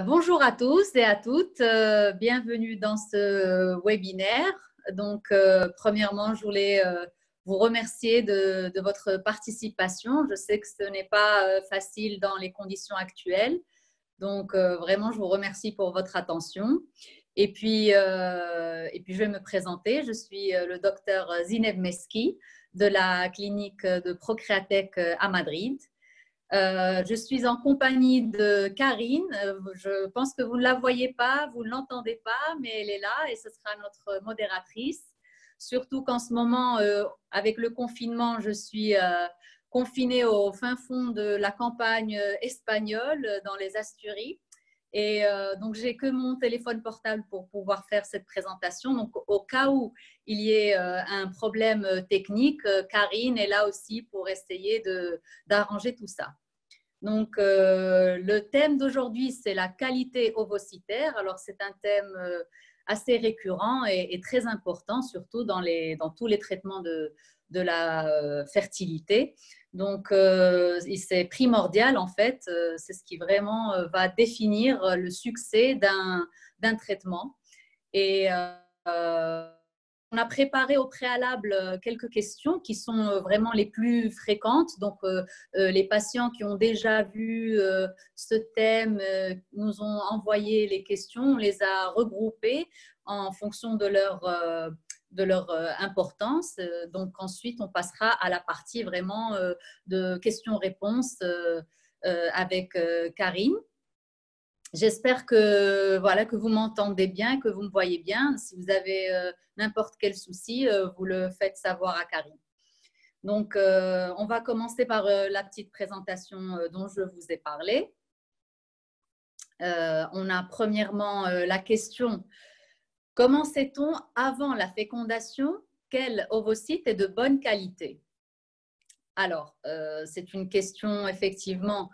Bonjour à tous et à toutes, bienvenue dans ce webinaire. Donc, premièrement, je voulais vous remercier de votre participation. Je sais que ce n'est pas facile dans les conditions actuelles. Donc, vraiment, je vous remercie pour votre attention. Et puis, je vais me présenter. Je suis le docteur Zineb Meski de la clinique de Procréatech à Madrid. Je suis en compagnie de Karine. Je pense que vous ne la voyez pas, vous ne l'entendez pas, mais elle est là et ce sera notre modératrice. Surtout qu'en ce moment, avec le confinement, je suis confinée au fin fond de la campagne espagnole, dans les Asturies. Et donc, j'ai que mon téléphone portable pour pouvoir faire cette présentation. Donc, au cas où il y ait un problème technique, Karine est là aussi pour essayer d'arranger tout ça. Donc, le thème d'aujourd'hui, c'est la qualité ovocytaire. Alors, c'est un thème assez récurrent et très important, surtout dans tous les traitements de la fertilité. Donc, c'est primordial, en fait. C'est ce qui vraiment va définir le succès d'un traitement. Et on a préparé au préalable quelques questions qui sont vraiment les plus fréquentes. Donc, les patients qui ont déjà vu ce thème nous ont envoyé les questions. On les a regroupées en fonction de leur importance. Donc, ensuite, on passera à la partie vraiment de questions-réponses avec Karine. J'espère que vous m'entendez bien, que vous me voyez bien. Si vous avez n'importe quel souci, vous le faites savoir à Karine. Donc, on va commencer par la petite présentation dont je vous ai parlé. On a premièrement la question: comment sait-on avant la fécondation quel ovocyte est de bonne qualité? Alors, c'est une question effectivement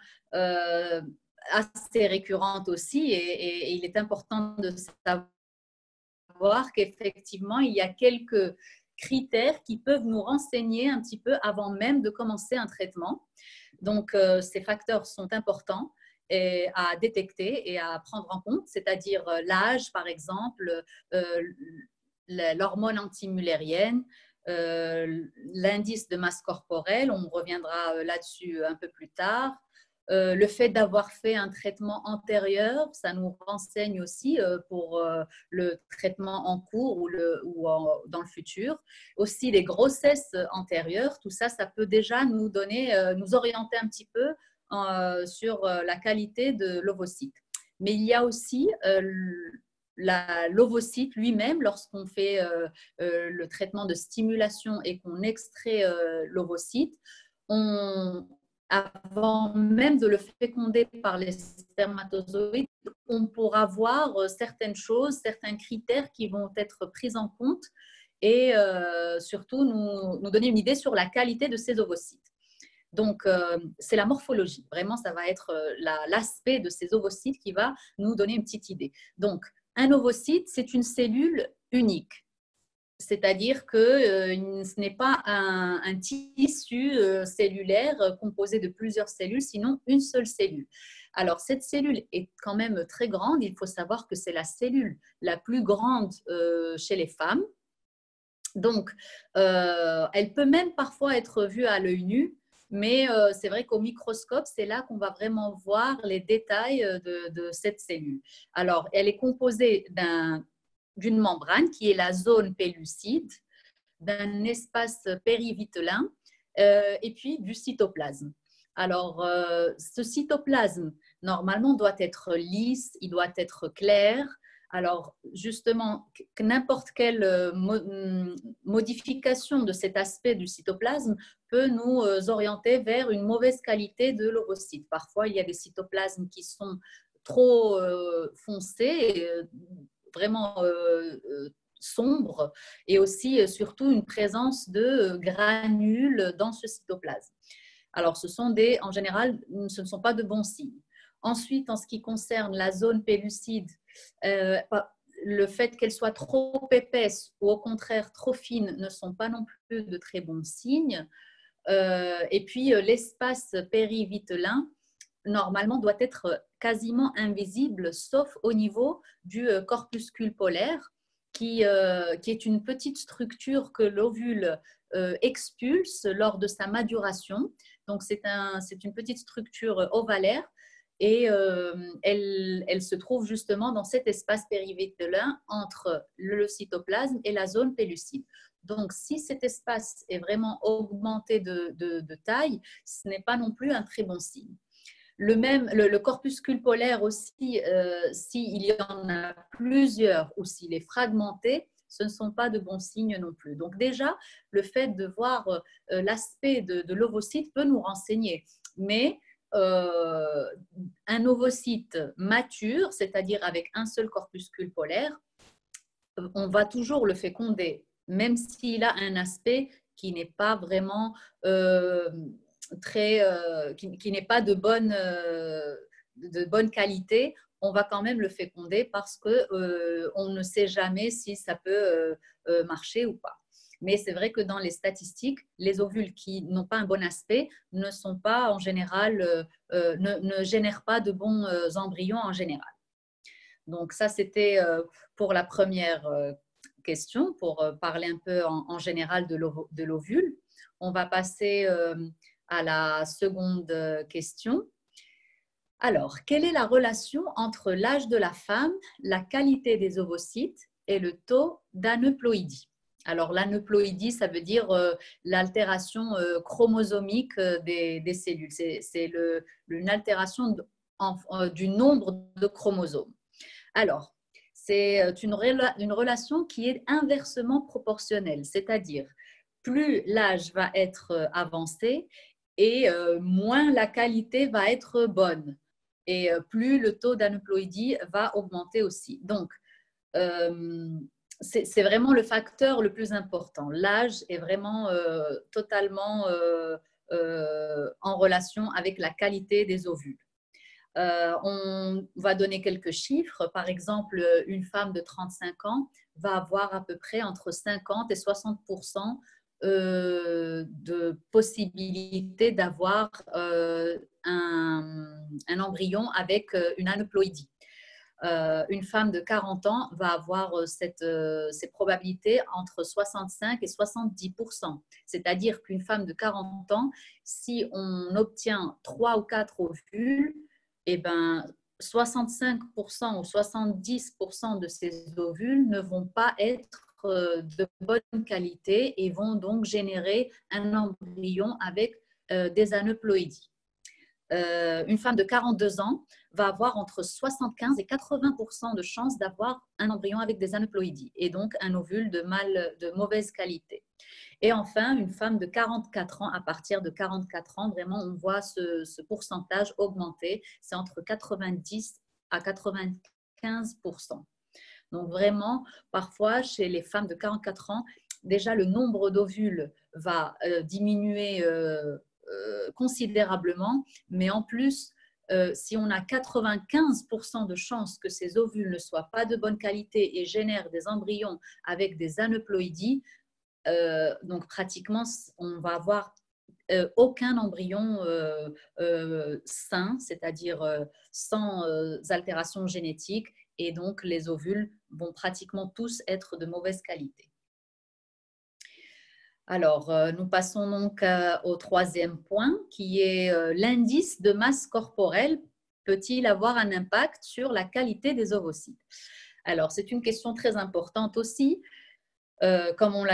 assez récurrente aussi et il est important de savoir qu'effectivement, il y a quelques critères qui peuvent nous renseigner un petit peu avant même de commencer un traitement. Donc, ces facteurs sont importants à détecter et à prendre en compte, c'est-à-dire l'âge, par exemple, l'hormone antimullérienne, l'indice de masse corporelle, on reviendra là-dessus un peu plus tard. Le fait d'avoir fait un traitement antérieur, ça nous renseigne aussi pour le traitement en cours ou dans le futur. Aussi, les grossesses antérieures, tout ça, ça peut déjà nous donner, nous orienter un petit peu sur la qualité de l'ovocyte. Mais il y a aussi l'ovocyte lui-même, lorsqu'on fait le traitement de stimulation et qu'on extrait l'ovocyte, avant même de le féconder par les spermatozoïdes, on pourra voir certaines choses, certains critères qui vont être pris en compte et surtout nous donner une idée sur la qualité de ces ovocytes. Donc, c'est la morphologie. Vraiment, ça va être l'aspect de ces ovocytes qui va nous donner une petite idée. Donc, un ovocyte, c'est une cellule unique. C'est-à-dire que ce n'est pas un tissu cellulaire composé de plusieurs cellules, sinon une seule cellule. Alors, cette cellule est quand même très grande. Il faut savoir que c'est la cellule la plus grande chez les femmes. Donc, elle peut même parfois être vue à l'œil nu, mais c'est vrai qu'au microscope, c'est là qu'on va vraiment voir les détails de cette cellule. Alors, elle est composée d'une membrane qui est la zone pellucide, d'un espace périvitelin et puis du cytoplasme. Alors, ce cytoplasme, normalement, doit être lisse, il doit être clair. Alors, justement, n'importe quelle modification de cet aspect du cytoplasme peut nous orienter vers une mauvaise qualité de l'ovocyte. Parfois, il y a des cytoplasmes qui sont trop foncés, vraiment sombres, et aussi surtout une présence de granules dans ce cytoplasme. Alors, en général, ce ne sont pas de bons signes. Ensuite, en ce qui concerne la zone pellucide, le fait qu'elle soit trop épaisse ou au contraire trop fine ne sont pas non plus de très bons signes. Et puis, l'espace périvitelin, normalement, doit être quasiment invisible, sauf au niveau du corpuscule polaire, qui est une petite structure que l'ovule expulse lors de sa maduration. Donc, c'est une petite structure ovalaire et elle se trouve justement dans cet espace périvétélin entre le cytoplasme et la zone pellucide. Donc, si cet espace est vraiment augmenté de taille, ce n'est pas non plus un très bon signe. Le corpuscule polaire aussi, s'il y en a plusieurs ou s'il est fragmenté, ce ne sont pas de bons signes non plus. Donc déjà, le fait de voir l'aspect de l'ovocyte peut nous renseigner. Mais un ovocyte mature, c'est-à-dire avec un seul corpuscule polaire, on va toujours le féconder, même s'il a un aspect qui n'est pas vraiment qui n'est pas de bonne qualité, on va quand même le féconder parce qu'on ne sait jamais si ça peut marcher ou pas. Mais c'est vrai que dans les statistiques, les ovules qui n'ont pas un bon aspect ne sont pas en général, ne génèrent pas de bons embryons en général. Donc ça, c'était pour la première question, pour parler un peu en général de l'ovule. On va passer à la seconde question. Alors, quelle est la relation entre l'âge de la femme, la qualité des ovocytes et le taux d'aneuploïdie? Alors, l'aneuploïdie, ça veut dire l'altération chromosomique des cellules. C'est une altération du nombre de chromosomes. Alors, c'est une relation qui est inversement proportionnelle, c'est-à-dire plus l'âge va être avancé et moins la qualité va être bonne et plus le taux d'aneuploïdie va augmenter aussi. Donc, c'est vraiment le facteur le plus important. L'âge est vraiment totalement en relation avec la qualité des ovules. On va donner quelques chiffres. Par exemple, une femme de 35 ans va avoir à peu près entre 50 et 60% de possibilité d'avoir un embryon avec une aneuploïdie. Une femme de 40 ans va avoir ces probabilités entre 65 et 70%. C'est-à-dire qu'une femme de 40 ans, si on obtient 3 ou 4 ovules, eh ben, 65% ou 70% de ces ovules ne vont pas être de bonne qualité et vont donc générer un embryon avec des aneuploïdies. Une femme de 42 ans va avoir entre 75 et 80% de chances d'avoir un embryon avec des aneuploïdies et donc un ovule de mauvaise qualité. Et enfin, une femme de 44 ans, à partir de 44 ans, vraiment, on voit ce pourcentage augmenter. C'est entre 90 à 95%. Donc vraiment, parfois, chez les femmes de 44 ans, déjà le nombre d'ovules va diminuer considérablement, mais en plus, si on a 95% de chances que ces ovules ne soient pas de bonne qualité et génèrent des embryons avec des aneuploïdies, donc pratiquement, on va avoir aucun embryon sain, c'est-à-dire sans altération génétique, et donc les ovules vont pratiquement tous être de mauvaise qualité. Alors, nous passons donc au troisième point, qui est l'indice de masse corporelle. Peut-il avoir un impact sur la qualité des ovocytes? Alors, c'est une question très importante aussi. Comme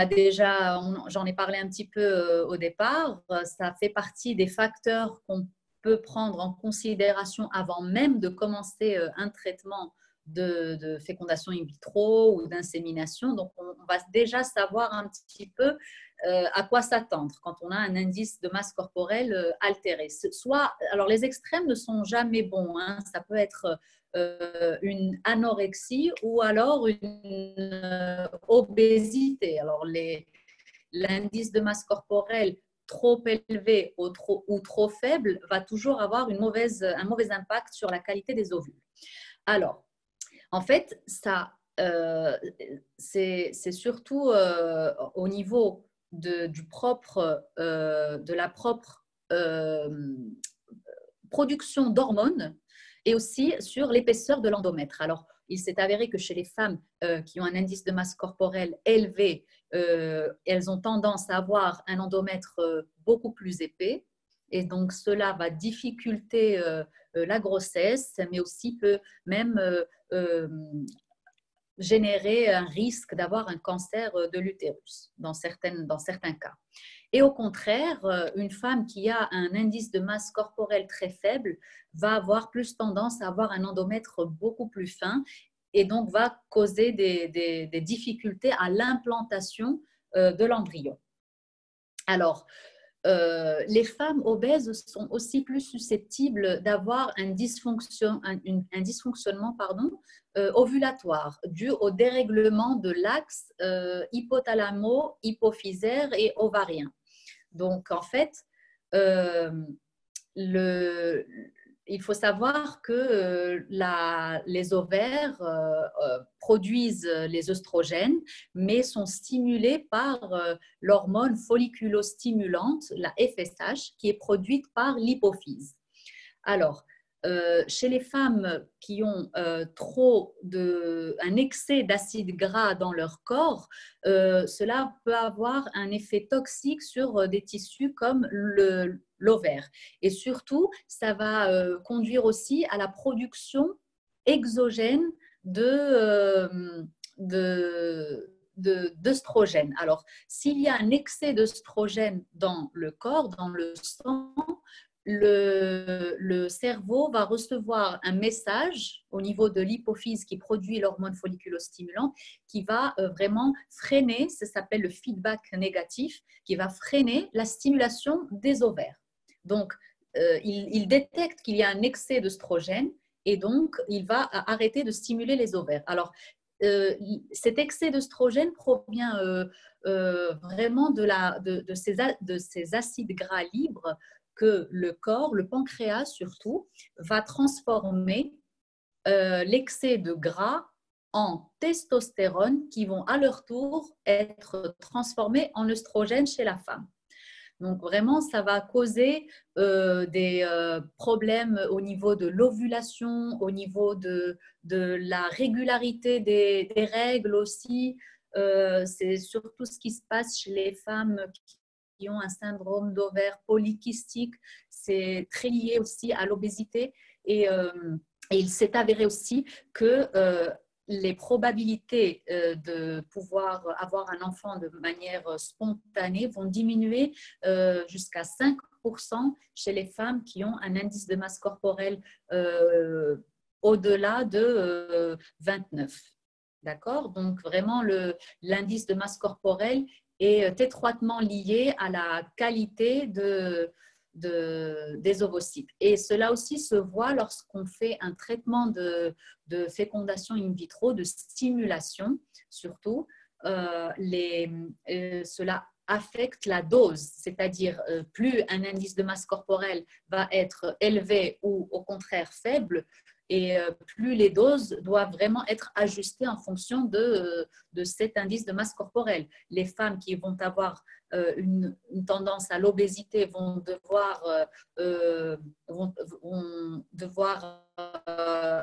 j'en ai parlé un petit peu au départ, ça fait partie des facteurs qu'on peut prendre en considération avant même de commencer un traitement de fécondation in vitro ou d'insémination. Donc, on va déjà savoir un petit peu à quoi s'attendre quand on a un indice de masse corporelle altéré. Alors, les extrêmes ne sont jamais bons, hein. Ça peut être une anorexie ou alors une obésité. Alors, l'indice de masse corporelle trop élevé ou trop faible va toujours avoir un mauvais impact sur la qualité des ovules. Alors, en fait, c'est surtout au niveau de la propre production d'hormones et aussi sur l'épaisseur de l'endomètre. Alors, il s'est avéré que chez les femmes qui ont un indice de masse corporelle élevé, elles ont tendance à avoir un endomètre beaucoup plus épais. Et donc, cela va difficulter la grossesse, mais aussi peut même générer un risque d'avoir un cancer de l'utérus dans certains cas. Et au contraire, une femme qui a un indice de masse corporelle très faible va avoir plus tendance à avoir un endomètre beaucoup plus fin et donc va causer des difficultés à l'implantation de l'embryon. Alors, les femmes obèses sont aussi plus susceptibles d'avoir un dysfonctionnement ovulatoire dû au dérèglement de l'axe hypothalamo-hypophysaire et ovarien. Donc, en fait, euh, il faut savoir que les ovaires produisent les œstrogènes, mais sont stimulés par l'hormone folliculostimulante, la FSH, qui est produite par l'hypophyse. Alors, chez les femmes qui ont un excès d'acide gras dans leur corps, cela peut avoir un effet toxique sur des tissus comme l'ovaire. Et surtout, ça va conduire aussi à la production exogène d'œstrogène. Alors, s'il y a un excès d'œstrogène dans le corps, dans le sang, le cerveau va recevoir un message au niveau de l'hypophyse qui produit l'hormone folliculostimulante qui va vraiment freiner, ça s'appelle le feedback négatif, qui va freiner la stimulation des ovaires. Donc, il détecte qu'il y a un excès d'œstrogène et donc il va arrêter de stimuler les ovaires. Alors, cet excès d'œstrogène provient vraiment de ces acides gras libres que le corps, le pancréas surtout, va transformer l'excès de gras en testostérone qui vont à leur tour être transformés en œstrogène chez la femme. Donc vraiment, ça va causer des problèmes au niveau de l'ovulation, au niveau de la régularité des règles aussi. C'est surtout ce qui se passe chez les femmes qui ont un syndrome d'ovaire polykystique. C'est très lié aussi à l'obésité. Et il s'est avéré aussi que les probabilités de pouvoir avoir un enfant de manière spontanée vont diminuer jusqu'à 5% chez les femmes qui ont un indice de masse corporelle au-delà de 29. D'accord? Donc, vraiment, l'indice de masse corporelle est étroitement lié à la qualité des ovocytes. Et cela aussi se voit lorsqu'on fait un traitement de fécondation in vitro, de stimulation surtout. Cela affecte la dose, c'est-à-dire plus un indice de masse corporelle va être élevé ou au contraire faible, et plus les doses doivent vraiment être ajustées en fonction de cet indice de masse corporelle. Les femmes qui vont avoir une tendance à l'obésité vont devoir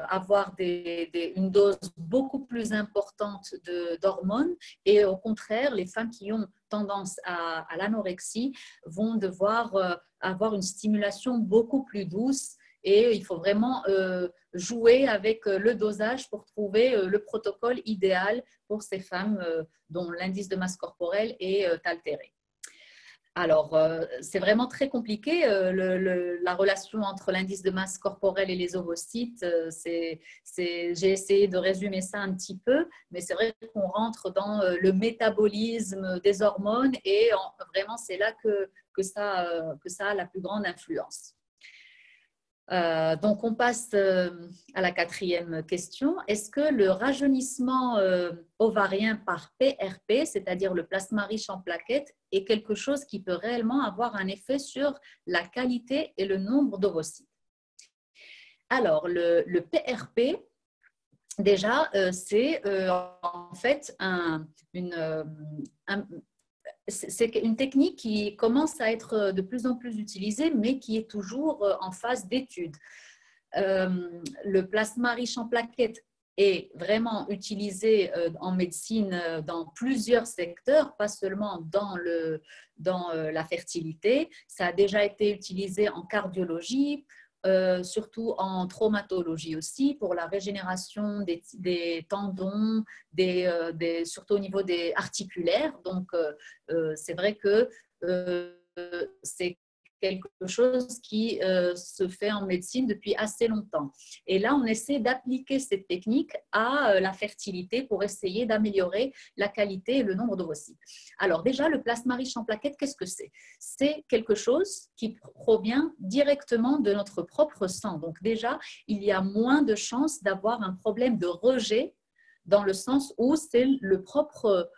avoir une dose beaucoup plus importante d'hormones, et au contraire, les femmes qui ont tendance à l'anorexie vont devoir avoir une stimulation beaucoup plus douce. Et il faut vraiment jouer avec le dosage pour trouver le protocole idéal pour ces femmes dont l'indice de masse corporelle est altéré. Alors, c'est vraiment très compliqué, la relation entre l'indice de masse corporelle et les ovocytes. J'ai essayé de résumer ça un petit peu, mais c'est vrai qu'on rentre dans le métabolisme des hormones et vraiment, c'est là que ça a la plus grande influence. Donc, on passe à la quatrième question. Est-ce que le rajeunissement ovarien par PRP, c'est-à-dire le plasma riche en plaquettes, est quelque chose qui peut réellement avoir un effet sur la qualité et le nombre d'ovocytes? Alors, le PRP, déjà, c'est en fait c'est une technique qui commence à être de plus en plus utilisée, mais qui est toujours en phase d'étude. Le plasma riche en plaquettes est vraiment utilisé en médecine dans plusieurs secteurs, pas seulement dans la fertilité. Ça a déjà été utilisé en cardiologie, surtout en traumatologie aussi, pour la régénération des tendons, surtout au niveau des articulaires. Donc, c'est vrai que c'est quelque chose qui se fait en médecine depuis assez longtemps. Et là, on essaie d'appliquer cette technique à la fertilité pour essayer d'améliorer la qualité et le nombre d'ovocytes. Alors déjà, le plasma riche en plaquettes, qu'est-ce que c'est? C'est quelque chose qui provient directement de notre propre sang. Donc déjà, il y a moins de chances d'avoir un problème de rejet dans le sens où c'est le propre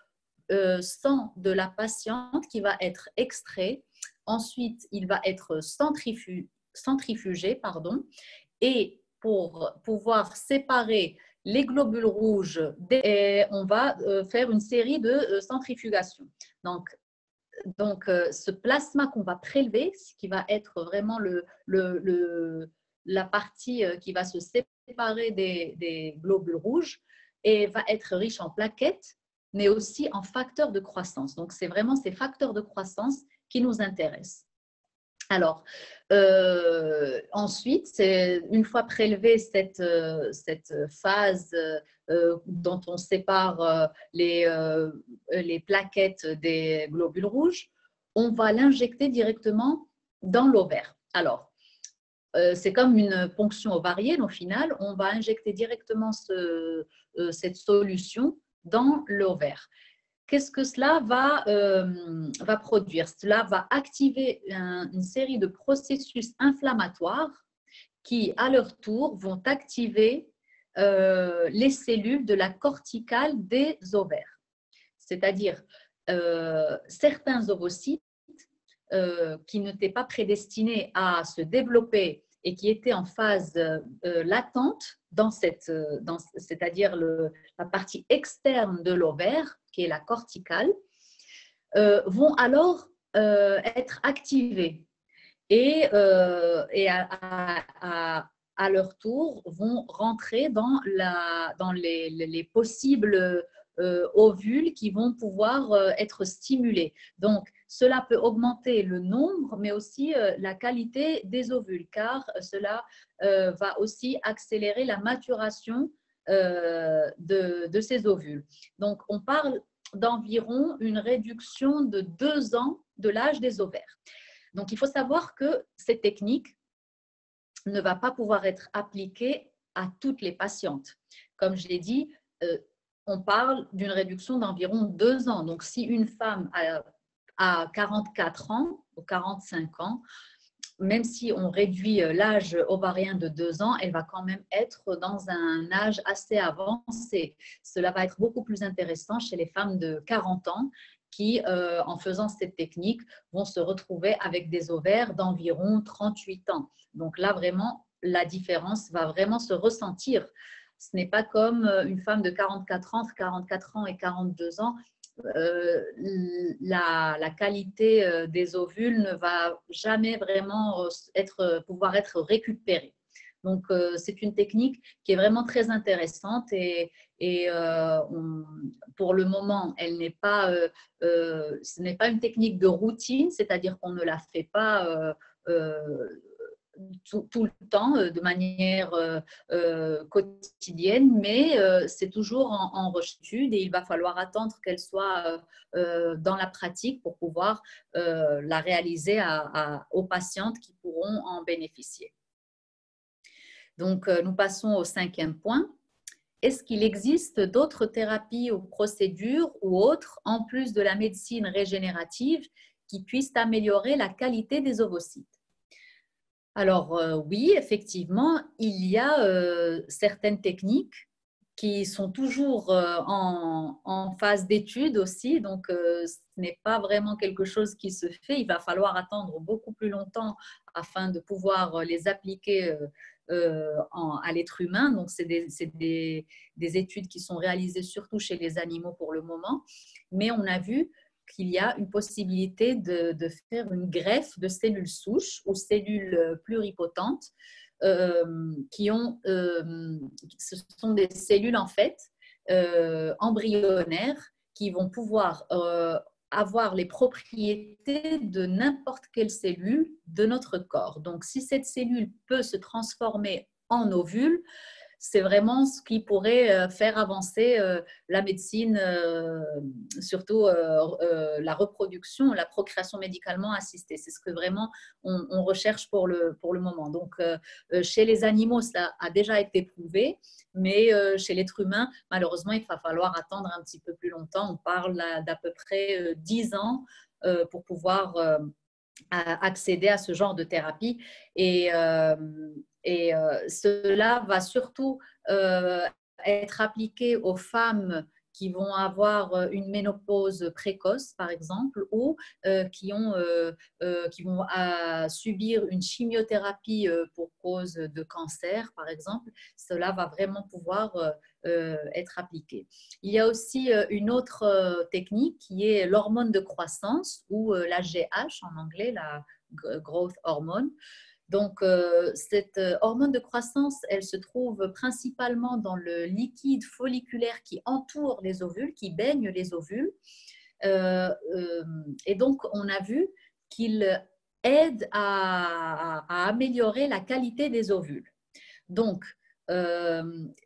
sang de la patiente qui va être extrait. Ensuite, il va être centrifugé, pardon, et pour pouvoir séparer les globules rouges, on va faire une série de centrifugations. Donc, ce plasma qu'on va prélever, ce qui va être vraiment la partie qui va se séparer des globules rouges, et va être riche en plaquettes, mais aussi en facteurs de croissance. Donc, c'est vraiment ces facteurs de croissance qui nous intéressent. Alors, ensuite, une fois prélevée cette phase dont on sépare les plaquettes des globules rouges, on va l'injecter directement dans l'ovaire. Alors, c'est comme une ponction ovarienne au final, on va injecter directement cette solution dans l'ovaire. Qu'est-ce que cela va produire? Cela va activer une série de processus inflammatoires qui, à leur tour, vont activer les cellules de la corticale des ovaires. C'est-à-dire, certains ovocytes qui n'étaient pas prédestinés à se développer et qui étaient en phase latente c'est-à-dire la partie externe de l'ovaire, qui est la corticale, vont alors être activés et à leur tour vont rentrer dans les possibles ovules qui vont pouvoir être stimulés. Donc, cela peut augmenter le nombre, mais aussi la qualité des ovules, car cela va aussi accélérer la maturation de ces ovules. Donc, on parle d'environ une réduction de 2 ans de l'âge des ovaires. Donc, il faut savoir que cette technique ne va pas pouvoir être appliquée à toutes les patientes. Comme je l'ai dit, on parle d'une réduction d'environ 2 ans. Donc, si une femme a 44 ans ou 45 ans, même si on réduit l'âge ovarien de 2 ans, elle va quand même être dans un âge assez avancé. Cela va être beaucoup plus intéressant chez les femmes de 40 ans qui, en faisant cette technique, vont se retrouver avec des ovaires d'environ 38 ans. Donc là, vraiment, la différence va vraiment se ressentir. Ce n'est pas comme une femme de 44 ans, entre 44 ans et 42 ans. La qualité des ovules ne va jamais vraiment pouvoir être récupérée. Donc, c'est une technique qui est vraiment très intéressante et pour le moment, ce n'est pas une technique de routine, c'est-à-dire qu'on ne la fait pas tout le temps de manière quotidienne, mais c'est toujours en recherche et il va falloir attendre qu'elle soit dans la pratique pour pouvoir la réaliser aux patientes qui pourront en bénéficier. Donc, nous passons au 5e point. Est-ce qu'il existe d'autres thérapies ou procédures ou autres, en plus de la médecine régénérative, qui puissent améliorer la qualité des ovocytes? Alors, oui, effectivement, il y a certaines techniques qui sont toujours en phase d'étude aussi. Donc, ce n'est pas vraiment quelque chose qui se fait. Il va falloir attendre beaucoup plus longtemps afin de pouvoir les appliquer à l'être humain. Donc, c'est des études qui sont réalisées surtout chez les animaux pour le moment. Mais on a vu qu'il y a une possibilité de faire une greffe de cellules souches ou cellules pluripotentes ce sont des cellules en fait embryonnaires qui vont pouvoir avoir les propriétés de n'importe quelle cellule de notre corps. Donc, si cette cellule peut se transformer en ovule, c'est vraiment ce qui pourrait faire avancer la médecine, surtout la reproduction, la procréation médicalement assistée. C'est ce que vraiment on recherche pour le moment. Donc, chez les animaux, ça a déjà été prouvé, mais chez l'être humain, malheureusement, il va falloir attendre un petit peu plus longtemps. On parle d'à peu près 10 ans pour pouvoir accéder à ce genre de thérapie. Cela va surtout être appliqué aux femmes qui vont avoir une ménopause précoce, par exemple, ou qui vont subir une chimiothérapie pour cause de cancer, par exemple. Cela va vraiment pouvoir être appliqué. Il y a aussi une autre technique qui est l'hormone de croissance ou la GH en anglais, la growth hormone. Donc, cette hormone de croissance, elle se trouve principalement dans le liquide folliculaire qui entoure les ovules, qui baigne les ovules. Et donc, on a vu qu'il aide à améliorer la qualité des ovules. Donc,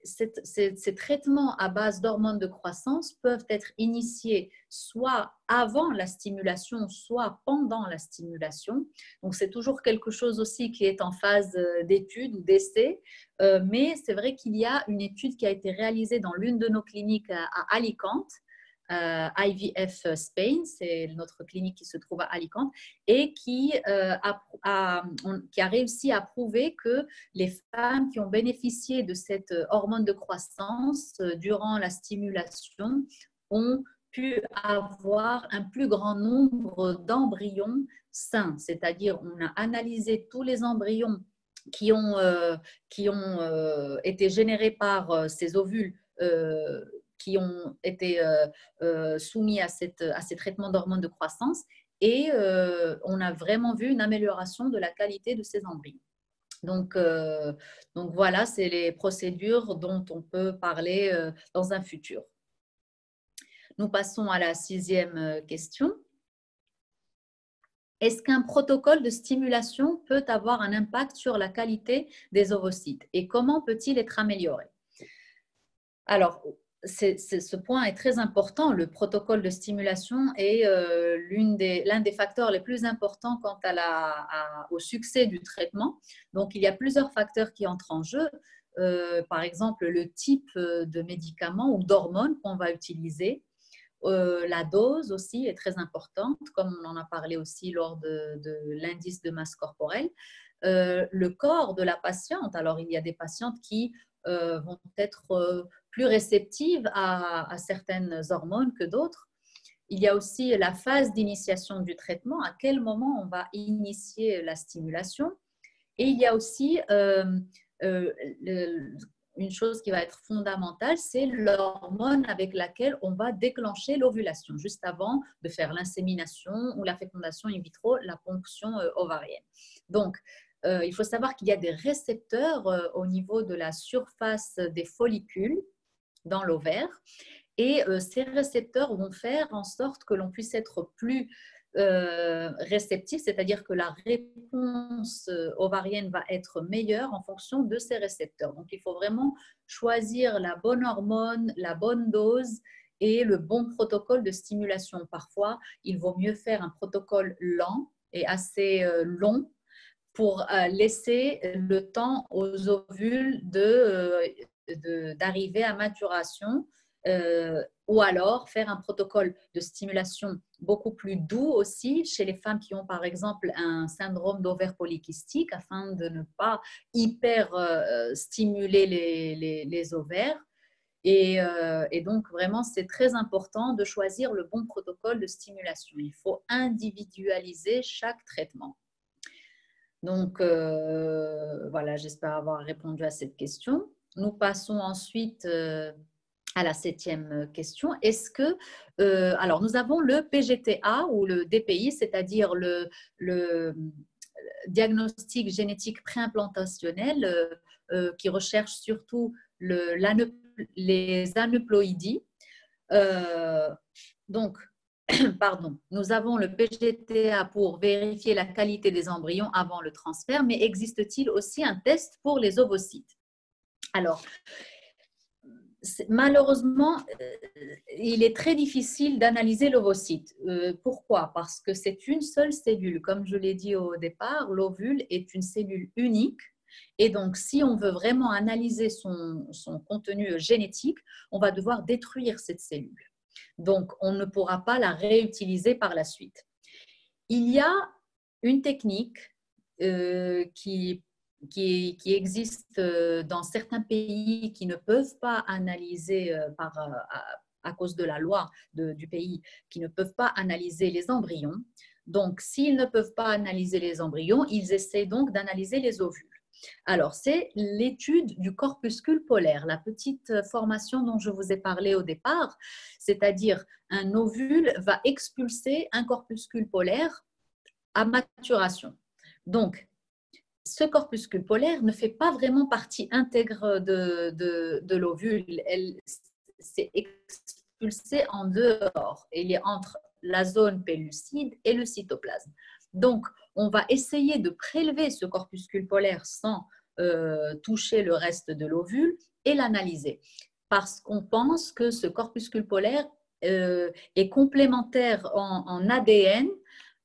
ces traitements à base d'hormones de croissance peuvent être initiés soit avant la stimulation, soit pendant la stimulation. Donc, c'est toujours quelque chose aussi qui est en phase d'étude ou d'essai. Mais c'est vrai qu'il y a une étude qui a été réalisée dans l'une de nos cliniques à Alicante, IVF Spain, c'est notre clinique qui se trouve à Alicante, et qui a réussi à prouver que les femmes qui ont bénéficié de cette hormone de croissance durant la stimulation ont pu avoir un plus grand nombre d'embryons sains, c'est-à-dire on a analysé tous les embryons qui ont été générés par ces ovules qui ont été soumis à ces traitements d'hormones de croissance et on a vraiment vu une amélioration de la qualité de ces embryons. Donc voilà, c'est les procédures dont on peut parler dans un futur. Nous passons à la 6e question. Est-ce qu'un protocole de stimulation peut avoir un impact sur la qualité des ovocytes et comment peut-il être amélioré? Alors, ce point est très important. Le protocole de stimulation est l'un des facteurs les plus importants quant au succès du traitement. Donc, il y a plusieurs facteurs qui entrent en jeu. Par exemple, le type de médicament ou d'hormones qu'on va utiliser. La dose aussi est très importante, comme on en a parlé aussi lors de l'indice de masse corporelle. Le corps de la patiente. Alors, il y a des patientes qui vont être plus réceptives à certaines hormones que d'autres. Il y a aussi la phase d'initiation du traitement, à quel moment on va initier la stimulation. Et il y a aussi une chose qui va être fondamentale, c'est l'hormone avec laquelle on va déclencher l'ovulation, juste avant de faire l'insémination ou la fécondation in vitro, la ponction ovarienne. Donc, il faut savoir qu'il y a des récepteurs au niveau de la surface des follicules dans l'ovaire et ces récepteurs vont faire en sorte que l'on puisse être plus réceptif, c'est-à-dire que la réponse ovarienne va être meilleure en fonction de ces récepteurs. Donc, il faut vraiment choisir la bonne hormone, la bonne dose et le bon protocole de stimulation. Parfois, il vaut mieux faire un protocole lent et assez long pour laisser le temps aux ovules d'arriver à maturation ou alors faire un protocole de stimulation beaucoup plus doux aussi chez les femmes qui ont par exemple un syndrome d'ovaire polykystique afin de ne pas hyper stimuler les ovaires. Et donc, vraiment, c'est très important de choisir le bon protocole de stimulation. Il faut individualiser chaque traitement. Donc, voilà, j'espère avoir répondu à cette question. Nous passons ensuite à la 7e question. Est-ce que, alors nous avons le PGTA ou le DPI, c'est-à-dire diagnostic génétique préimplantationnel qui recherche surtout les aneuploïdies. Donc, pardon, nous avons le PGTA pour vérifier la qualité des embryons avant le transfert, mais existe-t-il aussi un test pour les ovocytes? Alors, malheureusement, il est très difficile d'analyser l'ovocyte. Pourquoi? Parce que c'est une seule cellule. Comme je l'ai dit au départ, l'ovule est une cellule unique. Et donc, si on veut vraiment analyser son contenu génétique, on va devoir détruire cette cellule. Donc, on ne pourra pas la réutiliser par la suite. Il y a une technique qui existe dans certains pays qui ne peuvent pas analyser à cause de la loi du pays, qui ne peuvent pas analyser les embryons. Donc, s'ils ne peuvent pas analyser les embryons, ils essaient donc d'analyser les ovules. Alors, c'est l'étude du corpuscule polaire, la petite formation dont je vous ai parlé au départ, c'est-à-dire un ovule va expulser un corpuscule polaire à maturation. Donc, ce corpuscule polaire ne fait pas vraiment partie intègre de l'ovule. Elle s'est expulsée en dehors. Il est entre la zone pellucide et le cytoplasme. Donc, on va essayer de prélever ce corpuscule polaire sans toucher le reste de l'ovule et l'analyser. Parce qu'on pense que ce corpuscule polaire est complémentaire en ADN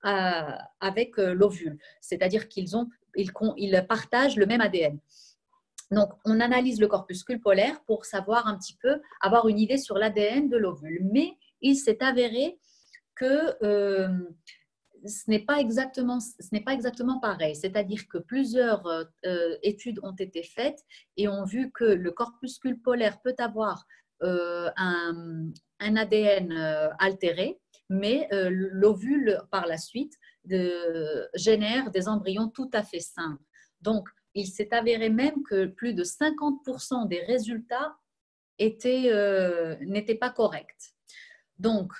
avec l'ovule. C'est-à-dire qu'ils partagent le même ADN. Donc, on analyse le corpuscule polaire pour savoir un petit peu, avoir une idée sur l'ADN de l'ovule. Mais il s'est avéré que ce n'est pas exactement pareil. C'est-à-dire que plusieurs études ont été faites et ont vu que le corpuscule polaire peut avoir un ADN altéré, mais l'ovule, par la suite, génère des embryons tout à fait sains. Donc, il s'est avéré même que plus de 50% des résultats n'étaient pas corrects. Donc,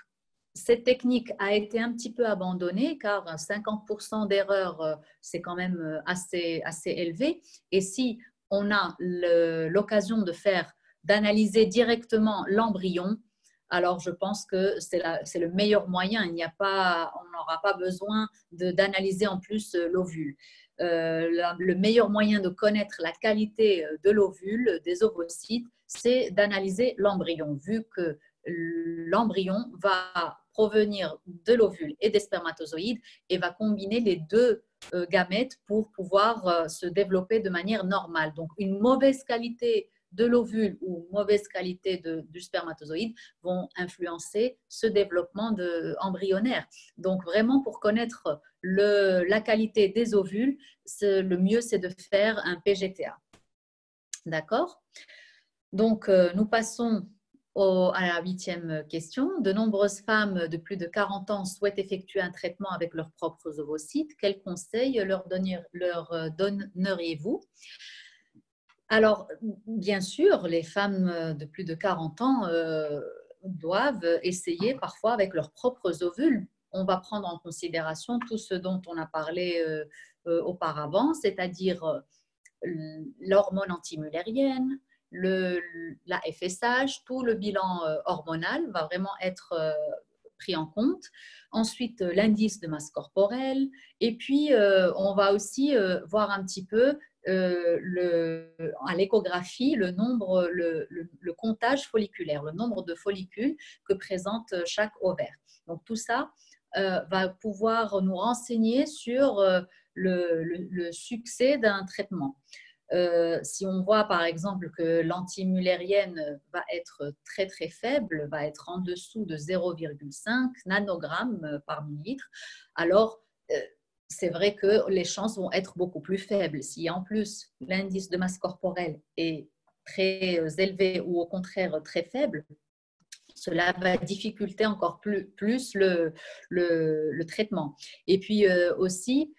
cette technique a été un petit peu abandonnée car 50% d'erreurs, c'est quand même assez élevé. Et si on a l'occasion d'analyser directement l'embryon, alors je pense que c'est le meilleur moyen. On n'aura pas besoin d'analyser en plus l'ovule. Le meilleur moyen de connaître la qualité de l'ovule, des ovocytes, c'est d'analyser l'embryon, vu que l'embryon va provenir de l'ovule et des spermatozoïdes et va combiner les deux gamètes pour pouvoir se développer de manière normale. Donc, une mauvaise qualité de l'ovule ou mauvaise qualité du spermatozoïde vont influencer ce développement embryonnaire. Donc, vraiment, pour connaître la qualité des ovules, le mieux, c'est de faire un PGTA. D'accord? Donc, nous passons à la 8e question. De nombreuses femmes de plus de 40 ans souhaitent effectuer un traitement avec leurs propres ovocytes. Quels conseils leur donneriez-vous? Alors, bien sûr, les femmes de plus de 40 ans doivent essayer parfois avec leurs propres ovules. On va prendre en considération tout ce dont on a parlé auparavant, c'est-à-dire l'hormone antimullérienne, la FSH, tout le bilan hormonal va vraiment être pris en compte. Ensuite, l'indice de masse corporelle. Et puis, on va aussi voir un petit peu à l'échographie le comptage folliculaire, le nombre de follicules que présente chaque ovaire. Donc, tout ça va pouvoir nous renseigner sur le succès d'un traitement. Si on voit par exemple que l'antimullérienne va être très très faible, va être en dessous de 0,5 nanogrammes par millilitre, alors c'est vrai que les chances vont être beaucoup plus faibles. Si en plus l'indice de masse corporelle est très élevé ou au contraire très faible, cela va difficulter encore plus le traitement. Et puis aussi,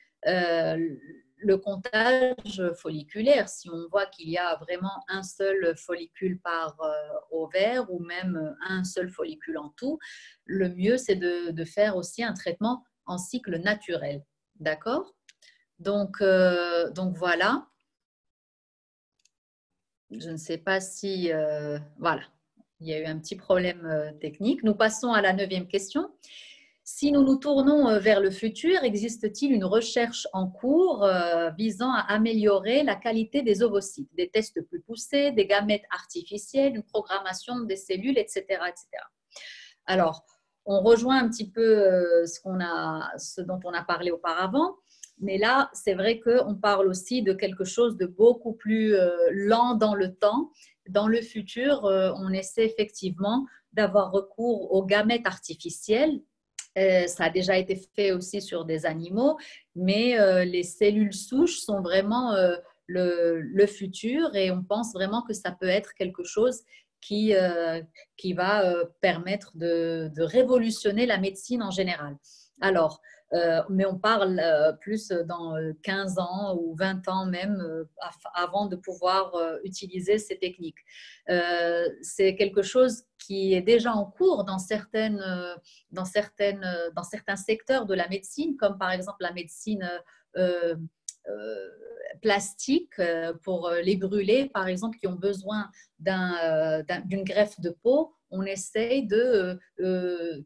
le comptage folliculaire, si on voit qu'il y a vraiment un seul follicule par ovaire ou même un seul follicule en tout, le mieux c'est de faire aussi un traitement en cycle naturel. D'accord? Donc voilà. Je ne sais pas si… voilà, il y a eu un petit problème technique. Nous passons à la 9e question. Si nous nous tournons vers le futur, existe-t-il une recherche en cours visant à améliorer la qualité des ovocytes, des tests plus poussés, des gamètes artificielles, une programmation des cellules, etc., etc. Alors, on rejoint un petit peu ce dont on a parlé auparavant. Mais là, c'est vrai qu'on parle aussi de quelque chose de beaucoup plus lent dans le temps. Dans le futur, on essaie effectivement d'avoir recours aux gamètes artificielles. Ça a déjà été fait aussi sur des animaux, mais les cellules souches sont vraiment le futur et on pense vraiment que ça peut être quelque chose qui, qui va permettre de révolutionner la médecine en général. Alors, mais on parle plus dans 15 ans ou 20 ans même avant de pouvoir utiliser ces techniques. C'est quelque chose qui est déjà en cours dans certains secteurs de la médecine, comme par exemple la médecine euh, euh, plastique pour les brûlés, par exemple, qui ont besoin d'une greffe de peau. On essaye de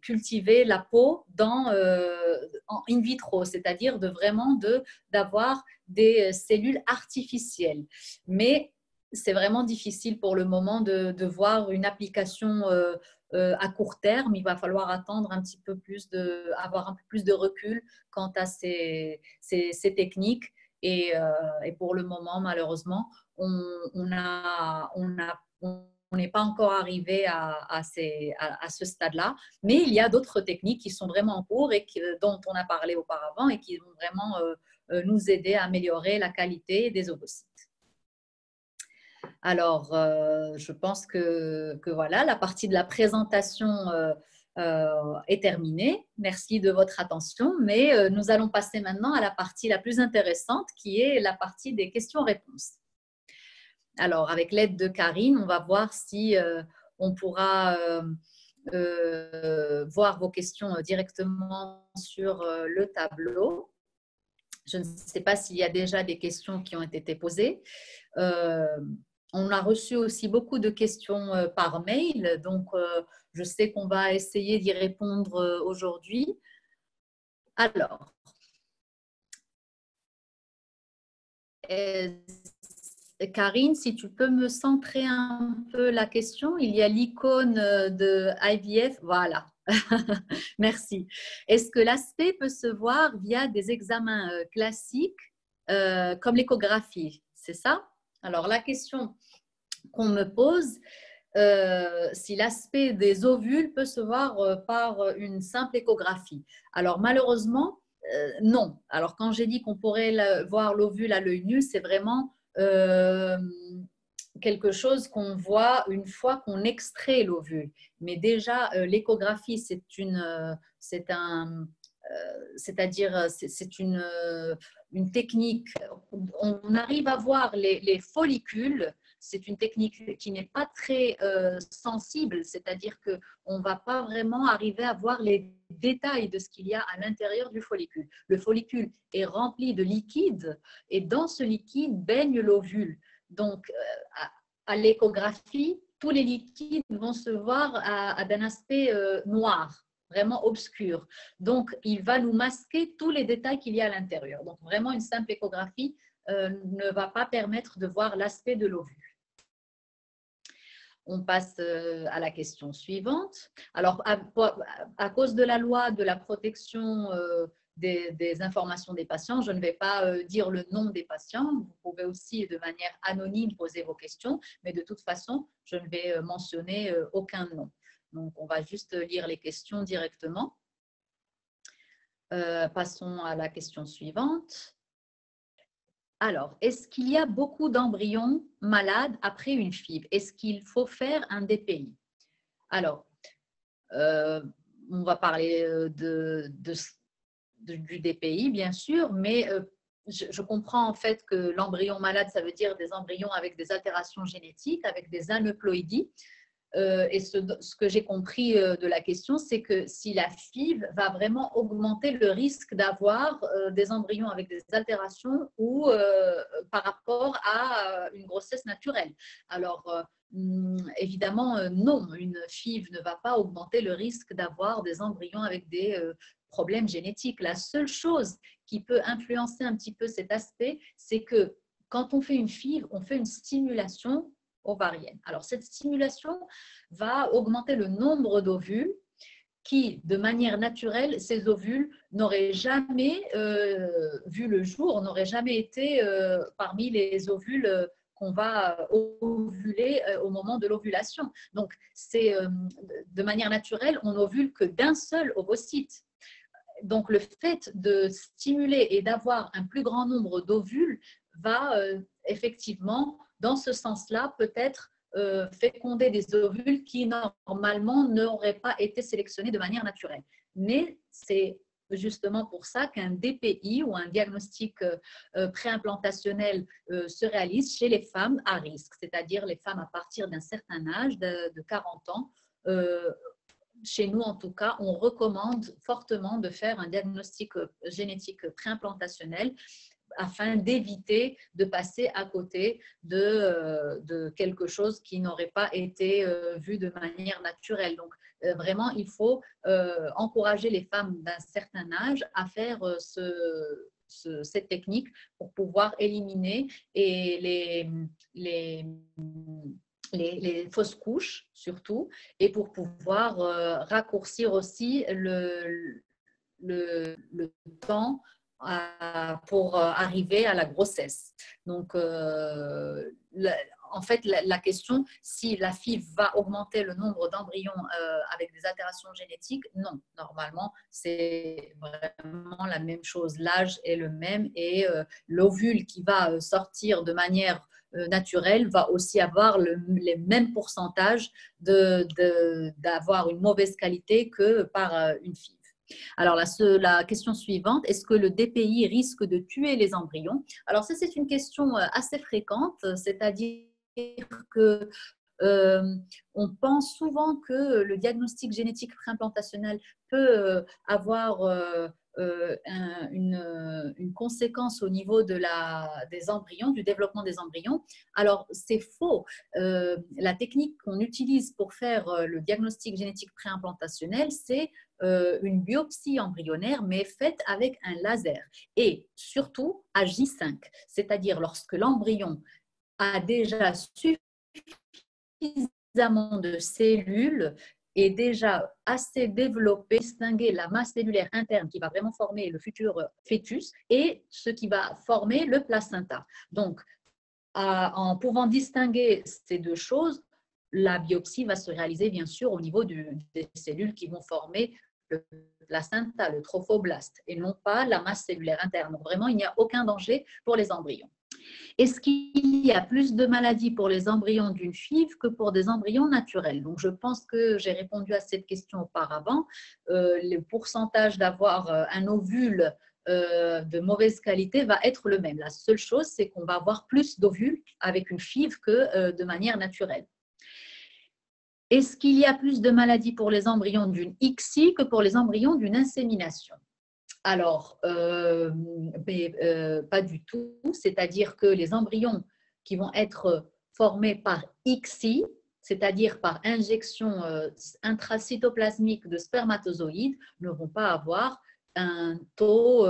cultiver la peau en in vitro, c'est-à-dire d'avoir des cellules artificielles. Mais c'est vraiment difficile pour le moment de voir une application à court terme. Il va falloir attendre un petit peu avoir un peu plus de recul quant à ces techniques. Et pour le moment, malheureusement, on n'est pas encore arrivé à ce stade-là, mais il y a d'autres techniques qui sont vraiment en cours et dont on a parlé auparavant et qui vont vraiment nous aider à améliorer la qualité des ovocytes. Alors, je pense que voilà, la partie de la présentation est terminée. Merci de votre attention, mais nous allons passer maintenant à la partie la plus intéressante qui est la partie des questions-réponses. Alors, avec l'aide de Karine, on va voir si on pourra voir vos questions directement sur le tableau. Je ne sais pas s'il y a déjà des questions qui ont été posées. On a reçu aussi beaucoup de questions par mail, donc je sais qu'on va essayer d'y répondre aujourd'hui. Alors, Karine, si tu peux me centrer un peu la question, il y a l'icône de IVF, voilà. Merci. Est-ce que l'aspect peut se voir via des examens classiques comme l'échographie? C'est ça? Alors, la question qu'on me pose, si l'aspect des ovules peut se voir par une simple échographie. Alors, malheureusement, non. Alors, quand j'ai dit qu'on pourrait voir l'ovule à l'œil nu, c'est vraiment quelque chose qu'on voit une fois qu'on extrait l'ovule. Mais déjà, l'échographie, c'est-à-dire c'est une technique. On arrive à voir les follicules. C'est une technique qui n'est pas très sensible, c'est-à-dire qu'on ne va pas vraiment arriver à voir les détails de ce qu'il y a à l'intérieur du follicule. Le follicule est rempli de liquide et dans ce liquide baigne l'ovule. Donc, à l'échographie, tous les liquides vont se voir d'un aspect noir, vraiment obscur. Donc, il va nous masquer tous les détails qu'il y a à l'intérieur. Donc, vraiment, une simple échographie ne va pas permettre de voir l'aspect de l'ovule. On passe à la question suivante. Alors, à cause de la loi de la protection des informations des patients, je ne vais pas dire le nom des patients. Vous pouvez aussi, de manière anonyme, poser vos questions, mais de toute façon, je ne vais mentionner aucun nom. Donc, on va juste lire les questions directement. Passons à la question suivante. Alors, est-ce qu'il y a beaucoup d'embryons malades après une FIV? Est-ce qu'il faut faire un DPI? Alors, on va parler du DPI, bien sûr, mais je comprends en fait que l'embryon malade, ça veut dire des embryons avec des altérations génétiques, avec des aneuploïdies. et ce que j'ai compris de la question, c'est que si la FIV va vraiment augmenter le risque d'avoir des embryons avec des altérations ou par rapport à une grossesse naturelle. Alors, évidemment, non, une FIV ne va pas augmenter le risque d'avoir des embryons avec des problèmes génétiques. La seule chose qui peut influencer un petit peu cet aspect, c'est que quand on fait une FIV, on fait une stimulation ovarienne. Alors, cette stimulation va augmenter le nombre d'ovules qui, de manière naturelle, ces ovules n'auraient jamais vu le jour, n'auraient jamais été parmi les ovules qu'on va ovuler au moment de l'ovulation. Donc, c'est de manière naturelle, on ovule que d'un seul ovocyte. Donc, le fait de stimuler et d'avoir un plus grand nombre d'ovules va effectivement, dans ce sens-là, peut-être féconder des ovules qui normalement n'auraient pas été sélectionnés de manière naturelle. Mais c'est justement pour ça qu'un DPI ou un diagnostic préimplantationnel se réalise chez les femmes à risque, c'est-à-dire les femmes à partir d'un certain âge, de 40 ans. Chez nous, en tout cas, on recommande fortement de faire un diagnostic génétique préimplantationnel afin d'éviter de passer à côté de quelque chose qui n'aurait pas été vu de manière naturelle. Donc, vraiment, il faut encourager les femmes d'un certain âge à faire cette technique pour pouvoir éliminer et les fausses couches surtout, et pour pouvoir raccourcir aussi le temps pour arriver à la grossesse. Donc, en fait, la question, si la FIV va augmenter le nombre d'embryons avec des altérations génétiques, non. Normalement, c'est vraiment la même chose. L'âge est le même et l'ovule qui va sortir de manière naturelle va aussi avoir les mêmes pourcentages d'avoir une mauvaise qualité que par une FIV. Alors, la question suivante, est-ce que le DPI risque de tuer les embryons? Alors, ça, c'est une question assez fréquente, c'est-à-dire que on pense souvent que le diagnostic génétique préimplantationnel peut avoir une conséquence au niveau des embryons, du développement des embryons. Alors, c'est faux. La technique qu'on utilise pour faire le diagnostic génétique préimplantationnel, c'est une biopsie embryonnaire, mais faite avec un laser. Et surtout à J5, c'est-à-dire lorsque l'embryon a déjà suffisamment de cellules est déjà assez développé, distinguer la masse cellulaire interne qui va vraiment former le futur fœtus et ce qui va former le placenta. Donc, en pouvant distinguer ces deux choses, la biopsie va se réaliser bien sûr au niveau des cellules qui vont former le placenta, le trophoblaste, et non pas la masse cellulaire interne. Donc, vraiment, il n'y a aucun danger pour les embryons. Est-ce qu'il y a plus de maladies pour les embryons d'une FIV que pour des embryons naturels? Donc, je pense que j'ai répondu à cette question auparavant. Le pourcentage d'avoir un ovule de mauvaise qualité va être le même. La seule chose, c'est qu'on va avoir plus d'ovules avec une FIV que de manière naturelle. Est-ce qu'il y a plus de maladies pour les embryons d'une ICSI que pour les embryons d'une insémination? Alors, pas du tout. C'est-à-dire que les embryons qui vont être formés par ICSI, c'est-à-dire par injection intracytoplasmique de spermatozoïdes, ne vont pas avoir un taux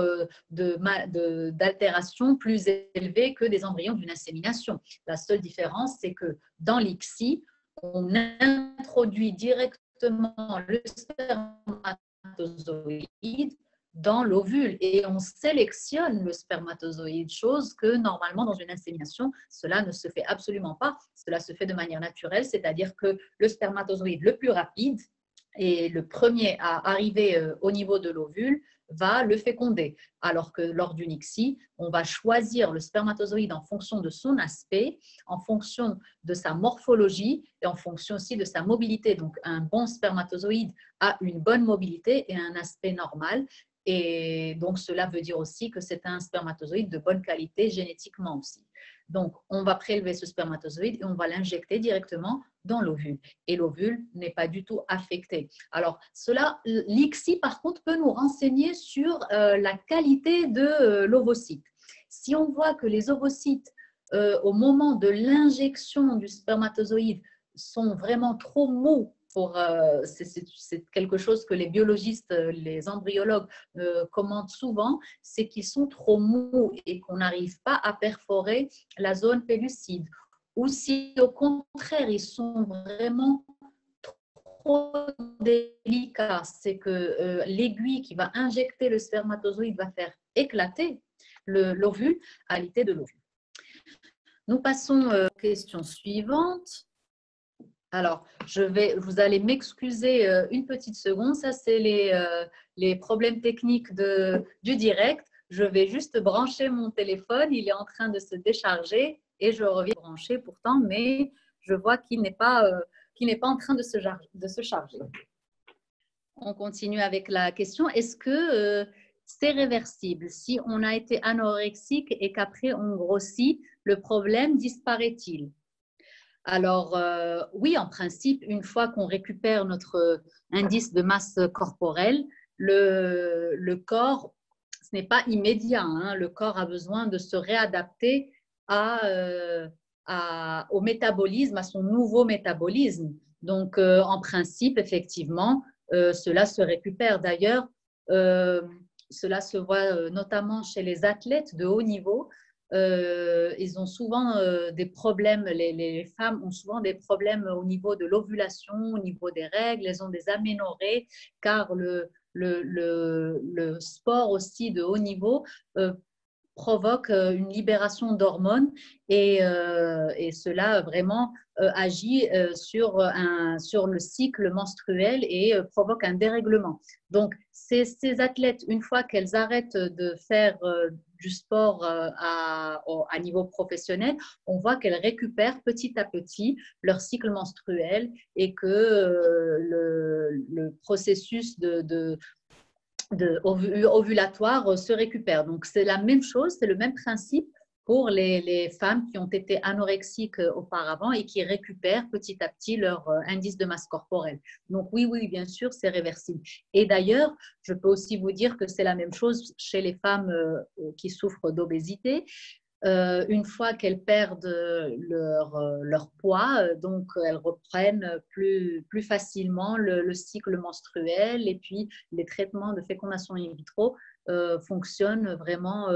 d'altération plus élevé que des embryons d'une insémination. La seule différence, c'est que dans l'ICSI, on introduit directement le spermatozoïde dans l'ovule et on sélectionne le spermatozoïde, chose que normalement dans une insémination, cela ne se fait absolument pas. Cela se fait de manière naturelle, c'est-à-dire que le spermatozoïde le plus rapide et le premier à arriver au niveau de l'ovule va le féconder. Alors que lors d'une ICSI, on va choisir le spermatozoïde en fonction de son aspect, en fonction de sa morphologie et en fonction aussi de sa mobilité. Donc, un bon spermatozoïde a une bonne mobilité et un aspect normal. Et donc, cela veut dire aussi que c'est un spermatozoïde de bonne qualité génétiquement aussi. Donc, on va prélever ce spermatozoïde et on va l'injecter directement dans l'ovule. Et l'ovule n'est pas du tout affecté. Alors, l'ICSI, par contre, peut nous renseigner sur la qualité de l'ovocyte. Si on voit que les ovocytes, au moment de l'injection du spermatozoïde, sont vraiment trop mous, c'est quelque chose que les biologistes, les embryologues commentent souvent, c'est qu'ils sont trop mous et qu'on n'arrive pas à perforer la zone pellucide. Ou si au contraire, ils sont vraiment trop délicats, c'est que l'aiguille qui va injecter le spermatozoïde va faire éclater l'ovule à l'ité de l'ovule. Nous passons aux questions suivantes. Alors, vous allez m'excuser une petite seconde. Ça, c'est les problèmes techniques du direct. Je vais juste brancher mon téléphone. Il est en train de se décharger et je reviens brancher pourtant, mais je vois qu'il n'est pas en train de se charger. On continue avec la question. Est-ce que c'est réversible? Si on a été anorexique et qu'après on grossit, le problème disparaît-il? Alors, oui, en principe, une fois qu'on récupère notre indice de masse corporelle, le corps, ce n'est pas immédiat, hein, le corps a besoin de se réadapter au métabolisme, à son nouveau métabolisme. Donc, en principe, effectivement, cela se récupère. D'ailleurs, cela se voit notamment chez les athlètes de haut niveau. Ils ont souvent des problèmes, les femmes ont souvent des problèmes au niveau de l'ovulation, au niveau des règles, elles ont des aménorrhées car le sport aussi de haut niveau provoque une libération d'hormones et cela vraiment agit sur le cycle menstruel et provoque un dérèglement. Donc, ces athlètes, une fois qu'elles arrêtent de faire du sport à niveau professionnel, on voit qu'elles récupèrent petit à petit leur cycle menstruel et que le processus ovulatoire se récupère. Donc, c'est la même chose, c'est le même principe pour les femmes qui ont été anorexiques auparavant et qui récupèrent petit à petit leur indice de masse corporelle. Donc, oui, bien sûr, c'est réversible. Et d'ailleurs, je peux aussi vous dire que c'est la même chose chez les femmes qui souffrent d'obésité. Une fois qu'elles perdent leur poids, donc elles reprennent plus facilement le cycle menstruel et puis les traitements de fécondation in vitro fonctionnent vraiment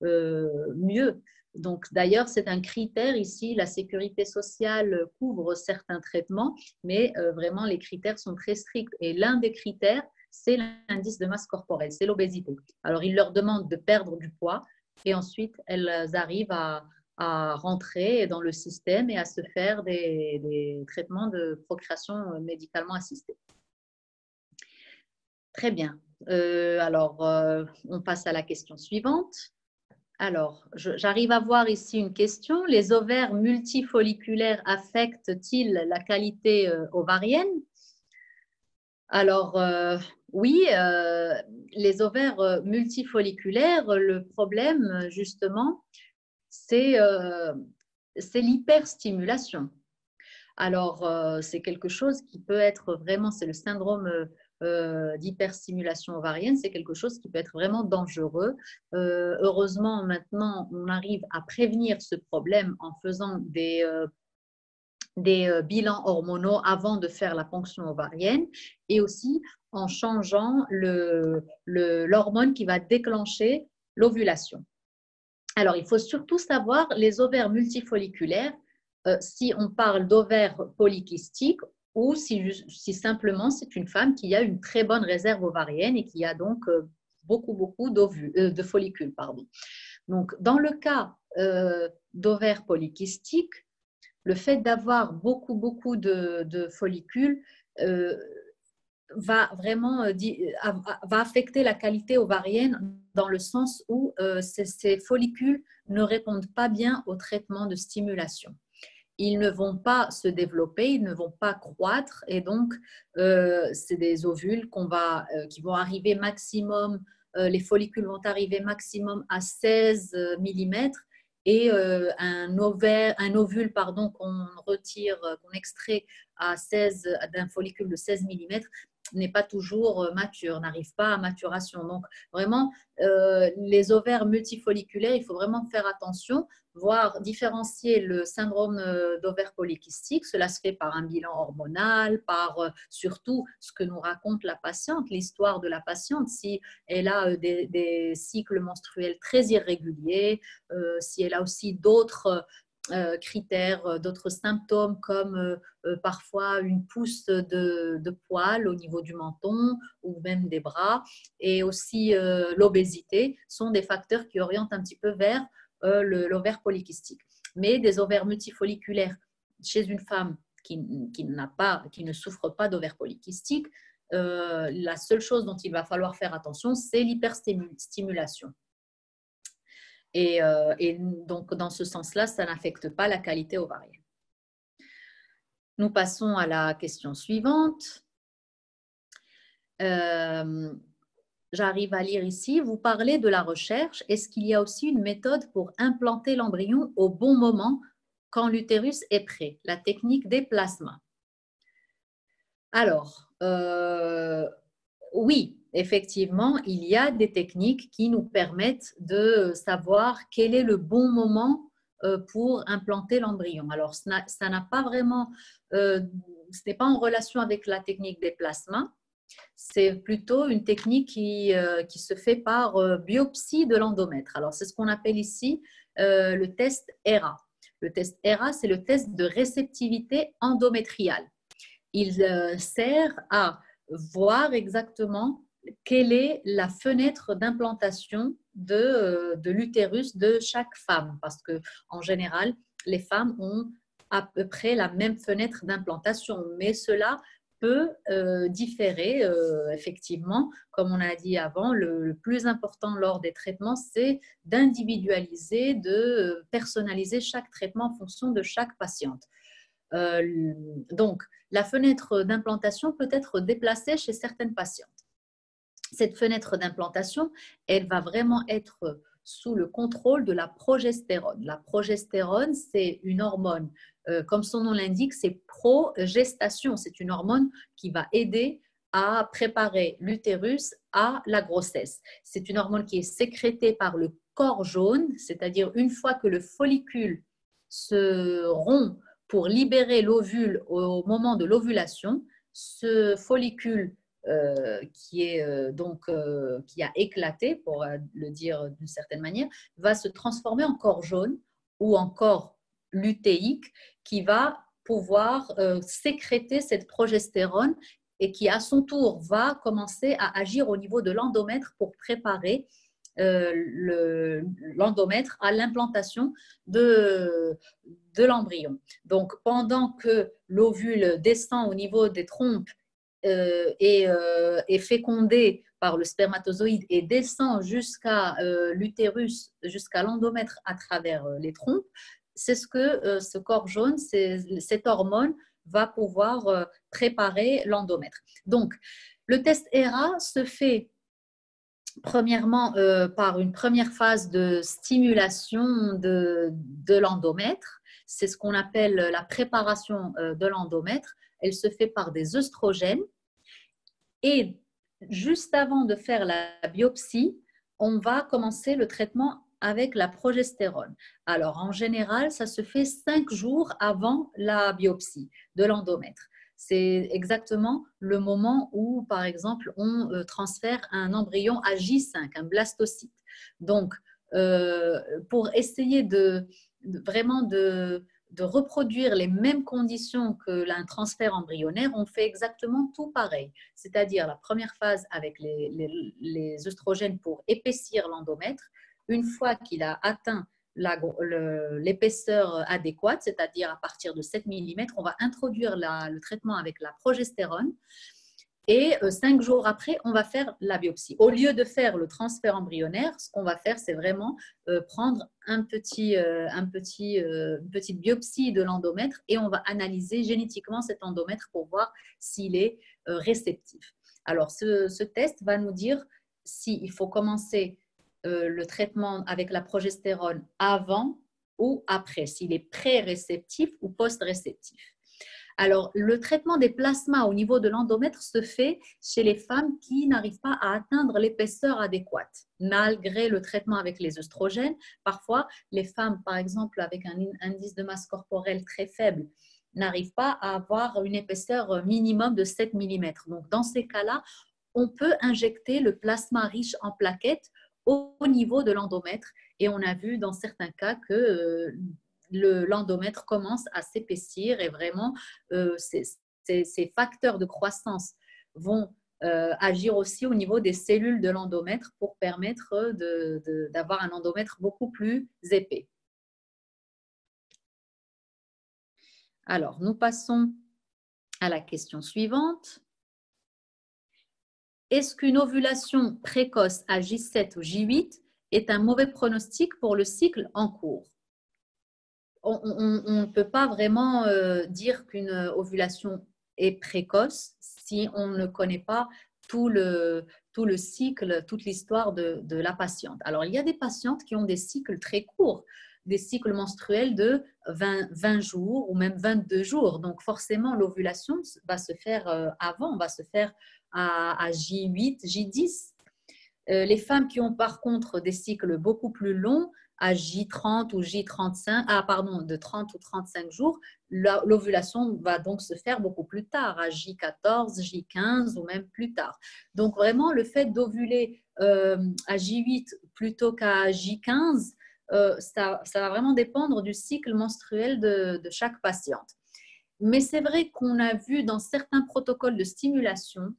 mieux. Donc d'ailleurs, c'est un critère ici, la sécurité sociale couvre certains traitements, mais vraiment les critères sont très stricts. Et l'un des critères, c'est l'indice de masse corporelle, c'est l'obésité. Alors, ils leur demandent de perdre du poids et ensuite elles arrivent à rentrer dans le système et à se faire des traitements de procréation médicalement assistée. Très bien. On passe à la question suivante. Alors, j'arrive à voir ici une question. Les ovaires multifolliculaires affectent-ils la qualité ovarienne? Alors, oui, les ovaires multifolliculaires, le problème, justement, c'est l'hyperstimulation. Alors, c'est quelque chose qui peut être vraiment, c'est le syndrome d'hyperstimulation ovarienne, c'est quelque chose qui peut être vraiment dangereux. Heureusement, maintenant, on arrive à prévenir ce problème en faisant des bilans hormonaux avant de faire la ponction ovarienne et aussi en changeant l'hormone qui va déclencher l'ovulation. Alors, il faut surtout savoir les ovaires multifolliculaires, si on parle d'ovaires polykystiques ou si simplement c'est une femme qui a une très bonne réserve ovarienne et qui a donc beaucoup de follicules. Pardon. Donc, dans le cas d'ovaires polykystiques, le fait d'avoir beaucoup de follicules va vraiment va affecter la qualité ovarienne dans le sens où ces follicules ne répondent pas bien au traitement de stimulation. Ils ne vont pas se développer, ils ne vont pas croître et donc c'est des ovules qui vont arriver maximum, les follicules vont arriver maximum à 16 mm et un ovule qu'on retire, qu'on extrait d'un follicule de 16 mm n'est pas toujours mature, n'arrive pas à maturation. Donc, vraiment, les ovaires multifolliculaires, il faut vraiment faire attention, voire différencier le syndrome d'ovaire polykystique. Cela se fait par un bilan hormonal, par surtout ce que nous raconte la patiente, l'histoire de la patiente, si elle a des cycles menstruels très irréguliers, si elle a aussi d'autres critères, d'autres symptômes comme parfois une pousse de poils au niveau du menton ou même des bras, et aussi l'obésité sont des facteurs qui orientent un petit peu vers l'ovaire polykystique. Mais des ovaires multifolliculaires chez une femme qui ne souffre pas d'ovaire polykystique, la seule chose dont il va falloir faire attention, c'est l'hyperstimulation. Et donc, dans ce sens-là, ça n'affecte pas la qualité ovarienne. Nous passons à la question suivante. J'arrive à lire ici. Vous parlez de la recherche. Est-ce qu'il y a aussi une méthode pour implanter l'embryon au bon moment quand l'utérus est prêt? La technique des plasmas. Alors, oui, effectivement, il y a des techniques qui nous permettent de savoir quel est le bon moment pour implanter l'embryon. Alors, ça n'a pas vraiment, ce n'est pas en relation avec la technique des plasmas, c'est plutôt une technique qui se fait par biopsie de l'endomètre. Alors, c'est ce qu'on appelle ici le test ERA. Le test ERA, c'est le test de réceptivité endométriale. Il sert à voir exactement quelle est la fenêtre d'implantation de l'utérus de chaque femme, parce qu'en général, les femmes ont à peu près la même fenêtre d'implantation, mais cela peut différer effectivement. Comme on a dit avant, le plus important lors des traitements, c'est d'individualiser, de personnaliser chaque traitement en fonction de chaque patiente. Donc, la fenêtre d'implantation peut être déplacée chez certaines patientes. Cette fenêtre d'implantation, elle va vraiment être sous le contrôle de la progestérone. La progestérone, c'est une hormone, comme son nom l'indique, c'est progestation. C'est une hormone qui va aider à préparer l'utérus à la grossesse. C'est une hormone qui est sécrétée par le corps jaune, c'est-à-dire une fois que le follicule se rompt pour libérer l'ovule au moment de l'ovulation, ce follicule qui a éclaté, pour le dire d'une certaine manière, va se transformer en corps jaune ou en corps lutéique qui va pouvoir sécréter cette progestérone et qui à son tour va commencer à agir au niveau de l'endomètre pour préparer l'endomètre à l'implantation de l'embryon. Donc, pendant que l'ovule descend au niveau des trompes est fécondé par le spermatozoïde et descend jusqu'à l'utérus, jusqu'à l'endomètre à travers les trompes, c'est ce que ce corps jaune, cette hormone va pouvoir préparer l'endomètre. Donc, le test ERA se fait premièrement par une première phase de stimulation de l'endomètre. C'est ce qu'on appelle la préparation de l'endomètre. Elle se fait par des œstrogènes. Et juste avant de faire la biopsie, on va commencer le traitement avec la progestérone. Alors, en général, ça se fait 5 jours avant la biopsie de l'endomètre. C'est exactement le moment où, par exemple, on transfère un embryon à J5, un blastocyte. Donc, pour essayer vraiment de reproduire les mêmes conditions que un transfert embryonnaire, on fait exactement tout pareil. C'est-à-dire la première phase avec les œstrogènes pour épaissir l'endomètre. Une fois qu'il a atteint l'épaisseur adéquate, c'est-à-dire à partir de 7 mm, on va introduire le traitement avec la progestérone. Et 5 jours après, on va faire la biopsie. Au lieu de faire le transfert embryonnaire, ce qu'on va faire, c'est vraiment prendre une petite biopsie de l'endomètre et on va analyser génétiquement cet endomètre pour voir s'il est réceptif. Alors, ce test va nous dire s'il faut commencer le traitement avec la progestérone avant ou après, s'il est pré-réceptif ou post-réceptif. Alors, le traitement des plasmas au niveau de l'endomètre se fait chez les femmes qui n'arrivent pas à atteindre l'épaisseur adéquate, malgré le traitement avec les œstrogènes. Parfois, les femmes, par exemple, avec un indice de masse corporelle très faible, n'arrivent pas à avoir une épaisseur minimum de 7 mm. Donc, dans ces cas-là, on peut injecter le plasma riche en plaquettes au niveau de l'endomètre. Et on a vu dans certains cas que l'endomètre commence à s'épaissir et vraiment ces facteurs de croissance vont agir aussi au niveau des cellules de l'endomètre pour permettre d'avoir un endomètre beaucoup plus épais. Alors, nous passons à la question suivante. Est-ce qu'une ovulation précoce à J7 ou J8 est un mauvais pronostic pour le cycle en cours? On ne peut pas vraiment dire qu'une ovulation est précoce si on ne connaît pas tout le cycle, toute l'histoire de la patiente. Alors, il y a des patientes qui ont des cycles très courts, des cycles menstruels de 20 jours ou même 22 jours. Donc, forcément, l'ovulation va se faire avant, va se faire à J8, J10. Les femmes qui ont par contre des cycles beaucoup plus longs, à J30 ou J35, de 30 ou 35 jours, l'ovulation va donc se faire beaucoup plus tard, à J14, J15 ou même plus tard. Donc vraiment, le fait d'ovuler à J8 plutôt qu'à J15, ça va vraiment dépendre du cycle menstruel de chaque patiente. Mais c'est vrai qu'on a vu dans certains protocoles de stimulation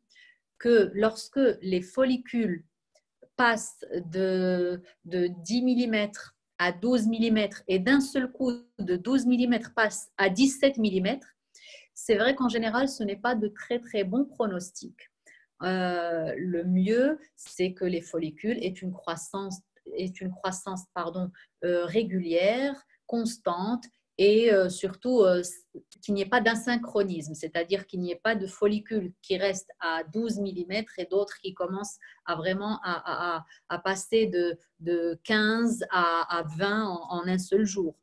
que lorsque les follicules passe de 10 mm à 12 mm et d'un seul coup de 12 mm passe à 17 mm, c'est vrai qu'en général, ce n'est pas de très très bons pronostics. Le mieux, c'est que les follicules aient une croissance régulière, constante et surtout qu'il n'y ait pas d'insynchronisme, c'est-à-dire qu'il n'y ait pas de follicules qui restent à 12 mm et d'autres qui commencent à vraiment à passer de 15 à 20 en un seul jour.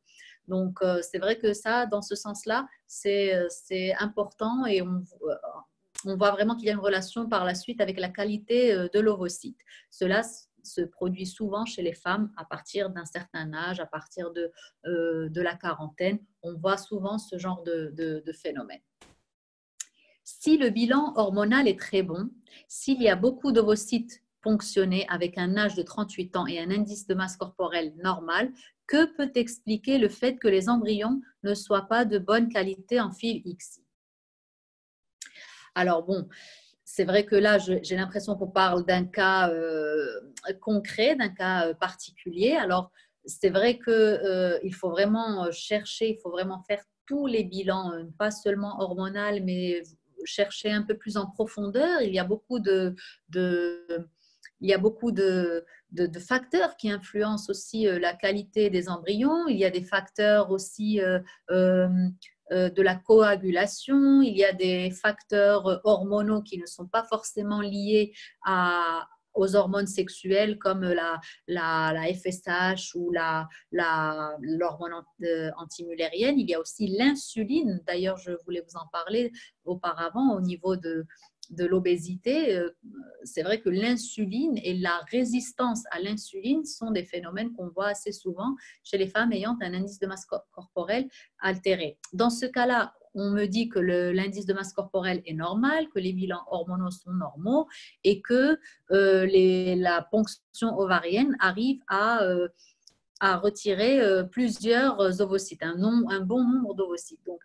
Donc, c'est vrai que ça, dans ce sens-là, c'est important et on voit vraiment qu'il y a une relation par la suite avec la qualité de l'ovocyte. Cela se produit souvent chez les femmes à partir d'un certain âge, à partir de la quarantaine. On voit souvent ce genre de phénomène. Si le bilan hormonal est très bon, s'il y a beaucoup d'ovocytes ponctionnés avec un âge de 38 ans et un indice de masse corporelle normal, que peut expliquer le fait que les embryons ne soient pas de bonne qualité en fil XY? Alors bon, c'est vrai que là, j'ai l'impression qu'on parle d'un cas concret, d'un cas particulier. Alors, c'est vrai qu'il faut vraiment chercher, il faut vraiment faire tous les bilans, pas seulement hormonal, mais chercher un peu plus en profondeur. Il y a beaucoup de facteurs qui influencent aussi la qualité des embryons. Il y a des facteurs aussi de la coagulation, il y a des facteurs hormonaux qui ne sont pas forcément liés aux hormones sexuelles comme la FSH ou l'hormone antimullérienne. Il y a aussi l'insuline. D'ailleurs, je voulais vous en parler auparavant au niveau de l'obésité. C'est vrai que l'insuline et la résistance à l'insuline sont des phénomènes qu'on voit assez souvent chez les femmes ayant un indice de masse corporelle altéré. Dans ce cas-là, on me dit que l'indice de masse corporelle est normal, que les bilans hormonaux sont normaux et que la ponction ovarienne arrive à retirer plusieurs ovocytes, un bon nombre d'ovocytes. Donc,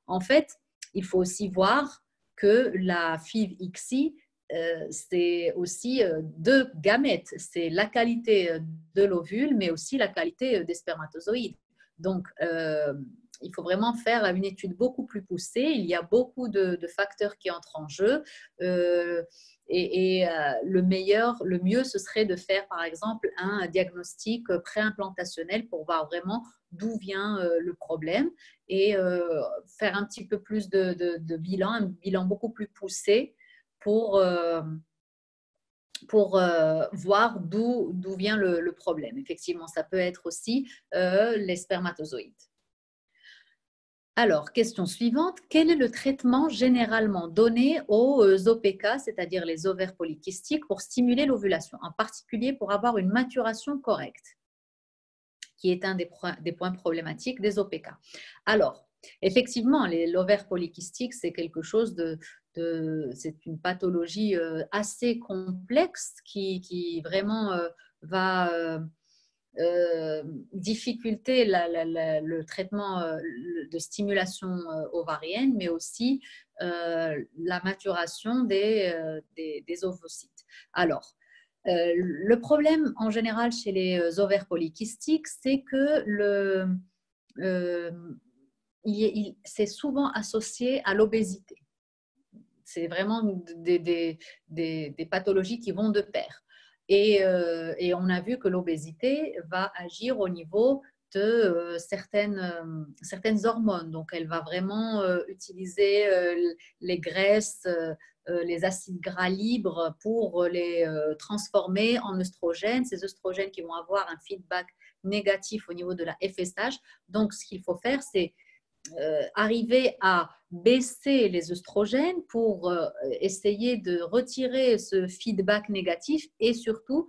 en fait, il faut aussi voir que la FIV-XY, c'est aussi deux gamètes. C'est la qualité de l'ovule, mais aussi la qualité des spermatozoïdes. Donc, il faut vraiment faire une étude beaucoup plus poussée. Il y a beaucoup de facteurs qui entrent en jeu. Le mieux, ce serait de faire, par exemple, un diagnostic préimplantationnel pour voir vraiment d'où vient le problème et faire un petit peu plus de bilan, un bilan beaucoup plus poussé pour pour voir d'où vient le problème. Effectivement, ça peut être aussi les spermatozoïdes. Alors, question suivante. Quel est le traitement généralement donné aux OPK, c'est-à-dire les ovaires polykystiques, pour stimuler l'ovulation, en particulier pour avoir une maturation correcte, qui est un des points problématiques des OPK? Alors, effectivement, l'ovaire polykystique, c'est quelque chose c'est une pathologie assez complexe qui vraiment va difficulter le traitement de stimulation ovarienne, mais aussi la maturation des ovocytes. Alors, le problème en général chez les ovaires polykystiques, c'est que euh, c'est souvent associé à l'obésité. C'est vraiment des pathologies qui vont de pair. Et on a vu que l'obésité va agir au niveau de certaines hormones. Donc, elle va vraiment utiliser les graisses, les acides gras libres pour les transformer en œstrogènes. Ces œstrogènes qui vont avoir un feedback négatif au niveau de la FSH. Donc, ce qu'il faut faire, c'est arriver à baisser les œstrogènes pour essayer de retirer ce feedback négatif et surtout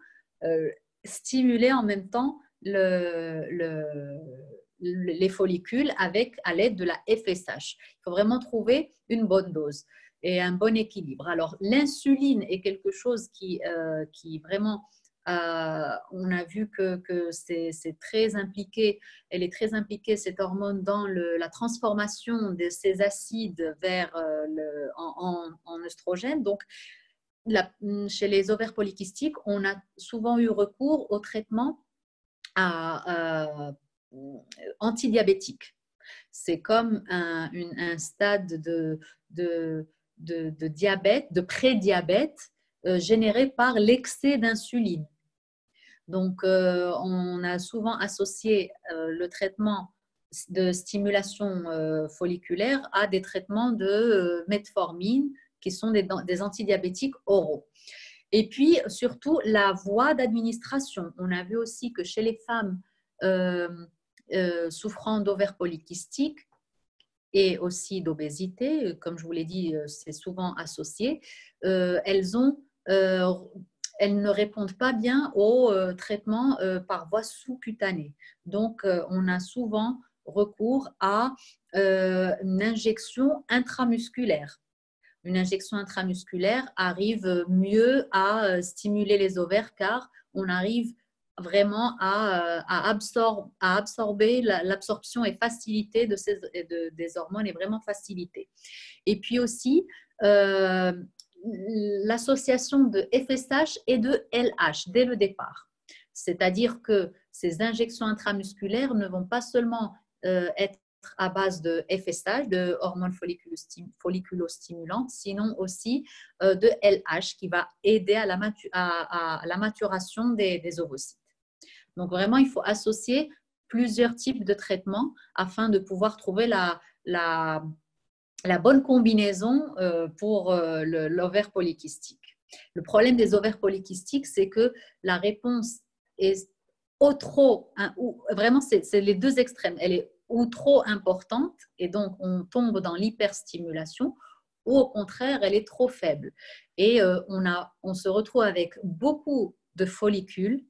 stimuler en même temps les follicules à l'aide de la FSH. Il faut vraiment trouver une bonne dose et un bon équilibre. Alors, l'insuline est quelque chose qui vraiment on a vu que c'est très impliqué, elle est très impliquée, cette hormone, dans la transformation de ces acides en œstrogènes. Donc, chez les ovaires polykystiques, on a souvent eu recours au traitement antidiabétique. C'est comme un stade de diabète, de prédiabète, généré par l'excès d'insuline. Donc, on a souvent associé le traitement de stimulation folliculaire à des traitements de metformine, qui sont des antidiabétiques oraux. Et puis, surtout, la voie d'administration. On a vu aussi que chez les femmes souffrant d'ovaires polykystiques et aussi d'obésité, comme je vous l'ai dit, c'est souvent associé, elles ne répondent pas bien au traitement par voie sous-cutanée. Donc, on a souvent recours à une injection intramusculaire. Une injection intramusculaire arrive mieux à stimuler les ovaires car on arrive vraiment à absorber, l'absorption et facilité des hormones est vraiment facilitée. Et puis aussi, l'association de FSH et de LH dès le départ. C'est-à-dire que ces injections intramusculaires ne vont pas seulement être à base de FSH, de hormones folliculostimulantes, sinon aussi de LH qui va aider à la maturation des ovocytes. Donc vraiment, il faut associer plusieurs types de traitements afin de pouvoir trouver la bonne combinaison pour l'ovaire polykystique. Le problème des ovaires polykystiques, c'est que la réponse est vraiment, c'est les deux extrêmes. Elle est ou trop importante et donc on tombe dans l'hyperstimulation, ou au contraire, elle est trop faible. Et on se retrouve avec beaucoup de follicules,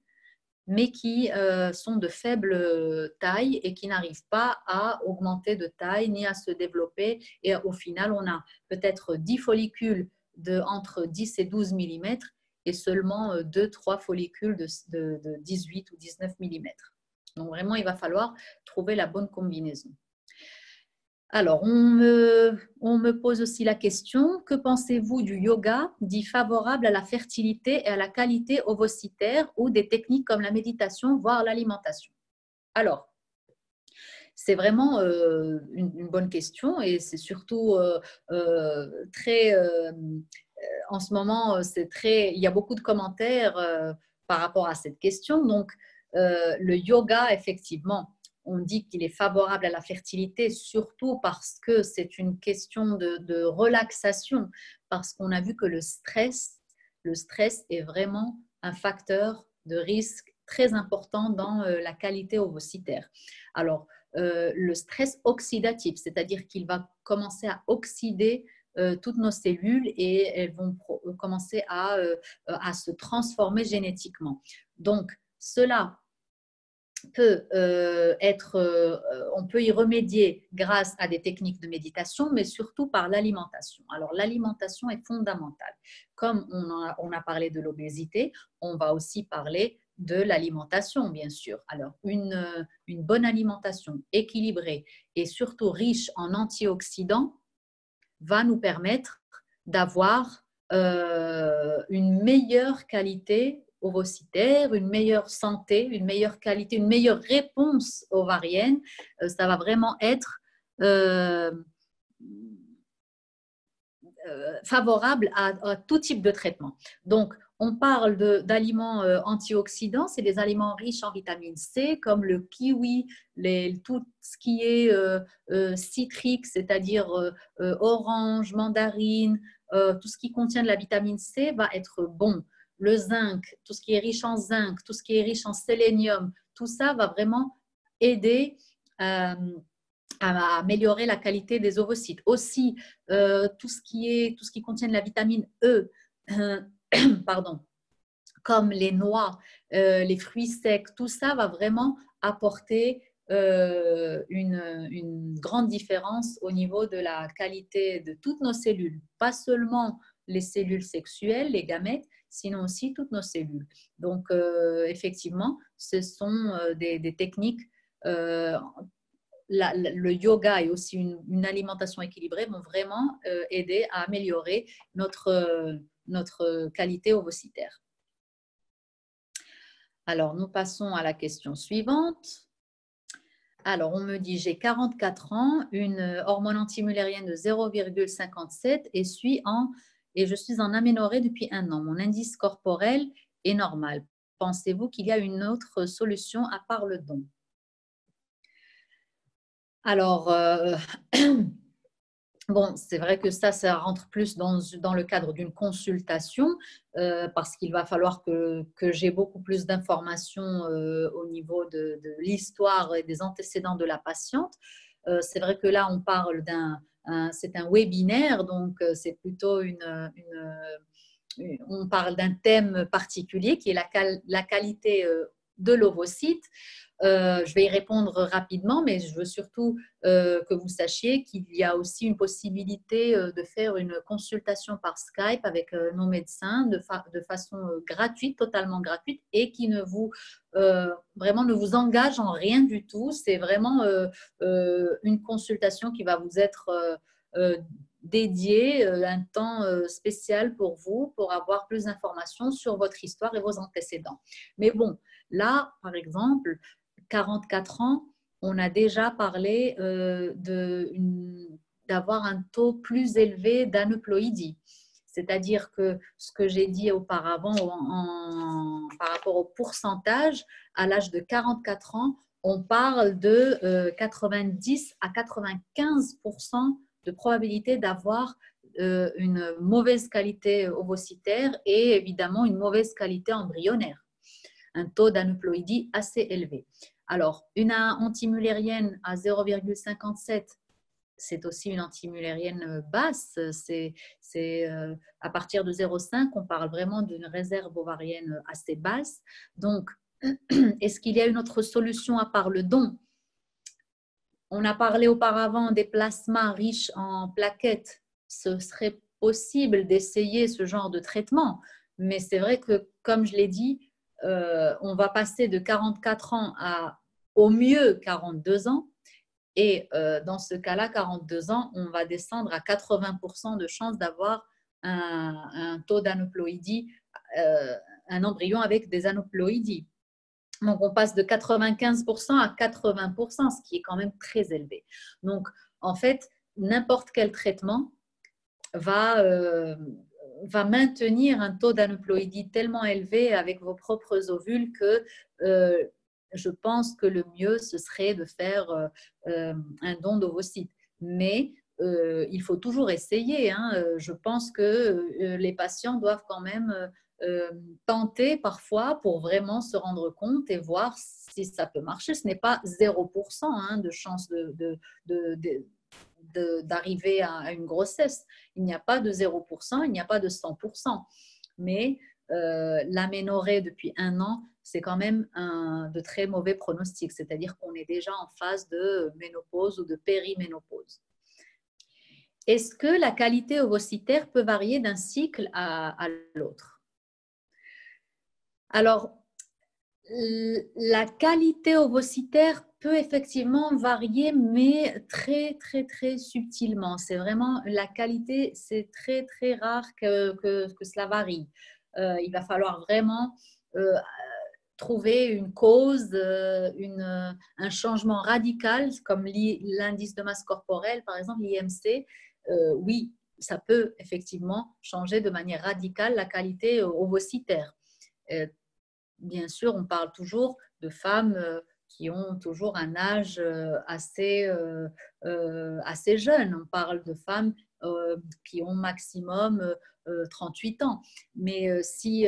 mais qui sont de faible taille et qui n'arrivent pas à augmenter de taille ni à se développer. Et au final, on a peut-être 10 follicules entre 10 et 12 mm et seulement 2-3 follicules de 18 ou 19 mm. Donc vraiment, il va falloir trouver la bonne combinaison. Alors, on me pose aussi la question, que pensez-vous du yoga dit favorable à la fertilité et à la qualité ovocytaire ou des techniques comme la méditation, voire l'alimentation? Alors, c'est vraiment une bonne question et c'est surtout très… en ce moment, il y a beaucoup de commentaires par rapport à cette question. Donc, le yoga, effectivement, on dit qu'il est favorable à la fertilité, surtout parce que c'est une question de relaxation, parce qu'on a vu que le stress le stress est vraiment un facteur de risque très important dans la qualité ovocytaire. Alors, le stress oxydatif, c'est-à-dire qu'il va commencer à oxyder toutes nos cellules et elles vont commencer à se transformer génétiquement. Donc, cela peut on peut y remédier grâce à des techniques de méditation, mais surtout par l'alimentation. Alors, l'alimentation est fondamentale. Comme on a parlé de l'obésité, on va aussi parler de l'alimentation, bien sûr. Alors, une bonne alimentation équilibrée et surtout riche en antioxydants va nous permettre d'avoir une meilleure qualité ovocytaire, une meilleure santé, une meilleure qualité, une meilleure réponse ovarienne. Ça va vraiment être favorable à tout type de traitement. Donc, on parle d'aliments antioxydants, c'est des aliments riches en vitamine C, comme le kiwi, tout ce qui est citrique, c'est-à-dire orange, mandarine, tout ce qui contient de la vitamine C va être bon. Le zinc, tout ce qui est riche en zinc, tout ce qui est riche en sélénium, tout ça va vraiment aider à améliorer la qualité des ovocytes. Aussi, tout ce qui contient de la vitamine E, pardon, comme les noix, les fruits secs, tout ça va vraiment apporter une grande différence au niveau de la qualité de toutes nos cellules, pas seulement les cellules sexuelles, les gamètes, sinon aussi toutes nos cellules. Donc, effectivement, ce sont des techniques le yoga et aussi une alimentation équilibrée vont vraiment aider à améliorer notre qualité ovocytaire. Alors, nous passons à la question suivante. Alors, on me dit, j'ai 44 ans, une hormone antimullérienne de 0,57 et je suis en aménorrhée depuis 1 an. Mon indice corporel est normal. Pensez-vous qu'il y a une autre solution à part le don? Alors, bon, c'est vrai que ça rentre plus dans le cadre d'une consultation parce qu'il va falloir que j'ai beaucoup plus d'informations au niveau de l'histoire et des antécédents de la patiente. C'est vrai que là, on parle c'est un webinaire, donc c'est plutôt on parle d'un thème particulier qui est la qualité de l'ovocyte. Je vais y répondre rapidement, mais je veux surtout que vous sachiez qu'il y a aussi une possibilité de faire une consultation par Skype avec nos médecins de façon gratuite, totalement gratuite, et qui vraiment ne vous engage en rien du tout. C'est vraiment une consultation qui va vous être dédiée, un temps spécial pour vous, pour avoir plus d'informations sur votre histoire et vos antécédents. Mais bon, là, par exemple, 44 ans, on a déjà parlé d'avoir un taux plus élevé d'aneuploïdie. C'est-à-dire que ce que j'ai dit auparavant par rapport au pourcentage, à l'âge de 44 ans, on parle de 90 à 95% de probabilité d'avoir une mauvaise qualité ovocytaire et évidemment une mauvaise qualité embryonnaire. Un taux d'aneuploïdie assez élevé. Alors, une antimullérienne à 0,57, c'est aussi une antimullérienne basse. C'est à partir de 0,5, on parle vraiment d'une réserve ovarienne assez basse. Donc, est-ce qu'il y a une autre solution à part le don? On a parlé auparavant des plasmas riches en plaquettes. Ce serait possible d'essayer ce genre de traitement, mais c'est vrai que, comme je l'ai dit, on va passer de 44 ans à au mieux 42 ans. Et dans ce cas-là, 42 ans, on va descendre à 80% de chances d'avoir un taux d'aneuploïdie, un embryon avec des aneuploïdies. Donc, on passe de 95% à 80%, ce qui est quand même très élevé. Donc, en fait, n'importe quel traitement va maintenir un taux d'aneuploïdie tellement élevé avec vos propres ovules que je pense que le mieux, ce serait de faire un don d'ovocytes. Mais il faut toujours essayer, hein. Je pense que les patients doivent quand même tenter parfois pour vraiment se rendre compte et voir si ça peut marcher. Ce n'est pas 0% hein, de chance d'arriver à une grossesse. Il n'y a pas de 0%, il n'y a pas de 100%. Mais l'aménorrhée depuis 1 an, c'est quand même de très mauvais pronostics, c'est-à-dire qu'on est déjà en phase de ménopause ou de périménopause. Est-ce que la qualité ovocytaire peut varier d'un cycle à l'autre? Alors, la qualité ovocytaire peut effectivement varier, mais très, très, très subtilement. C'est vraiment la qualité, c'est très, très rare que cela varie. Il va falloir vraiment trouver une cause, un changement radical, comme l'indice de masse corporelle, par exemple, l'IMC. Oui, ça peut effectivement changer de manière radicale la qualité ovocytaire. Bien sûr, on parle toujours de femmes qui ont toujours un âge assez jeune. On parle de femmes qui ont maximum 38 ans. Mais si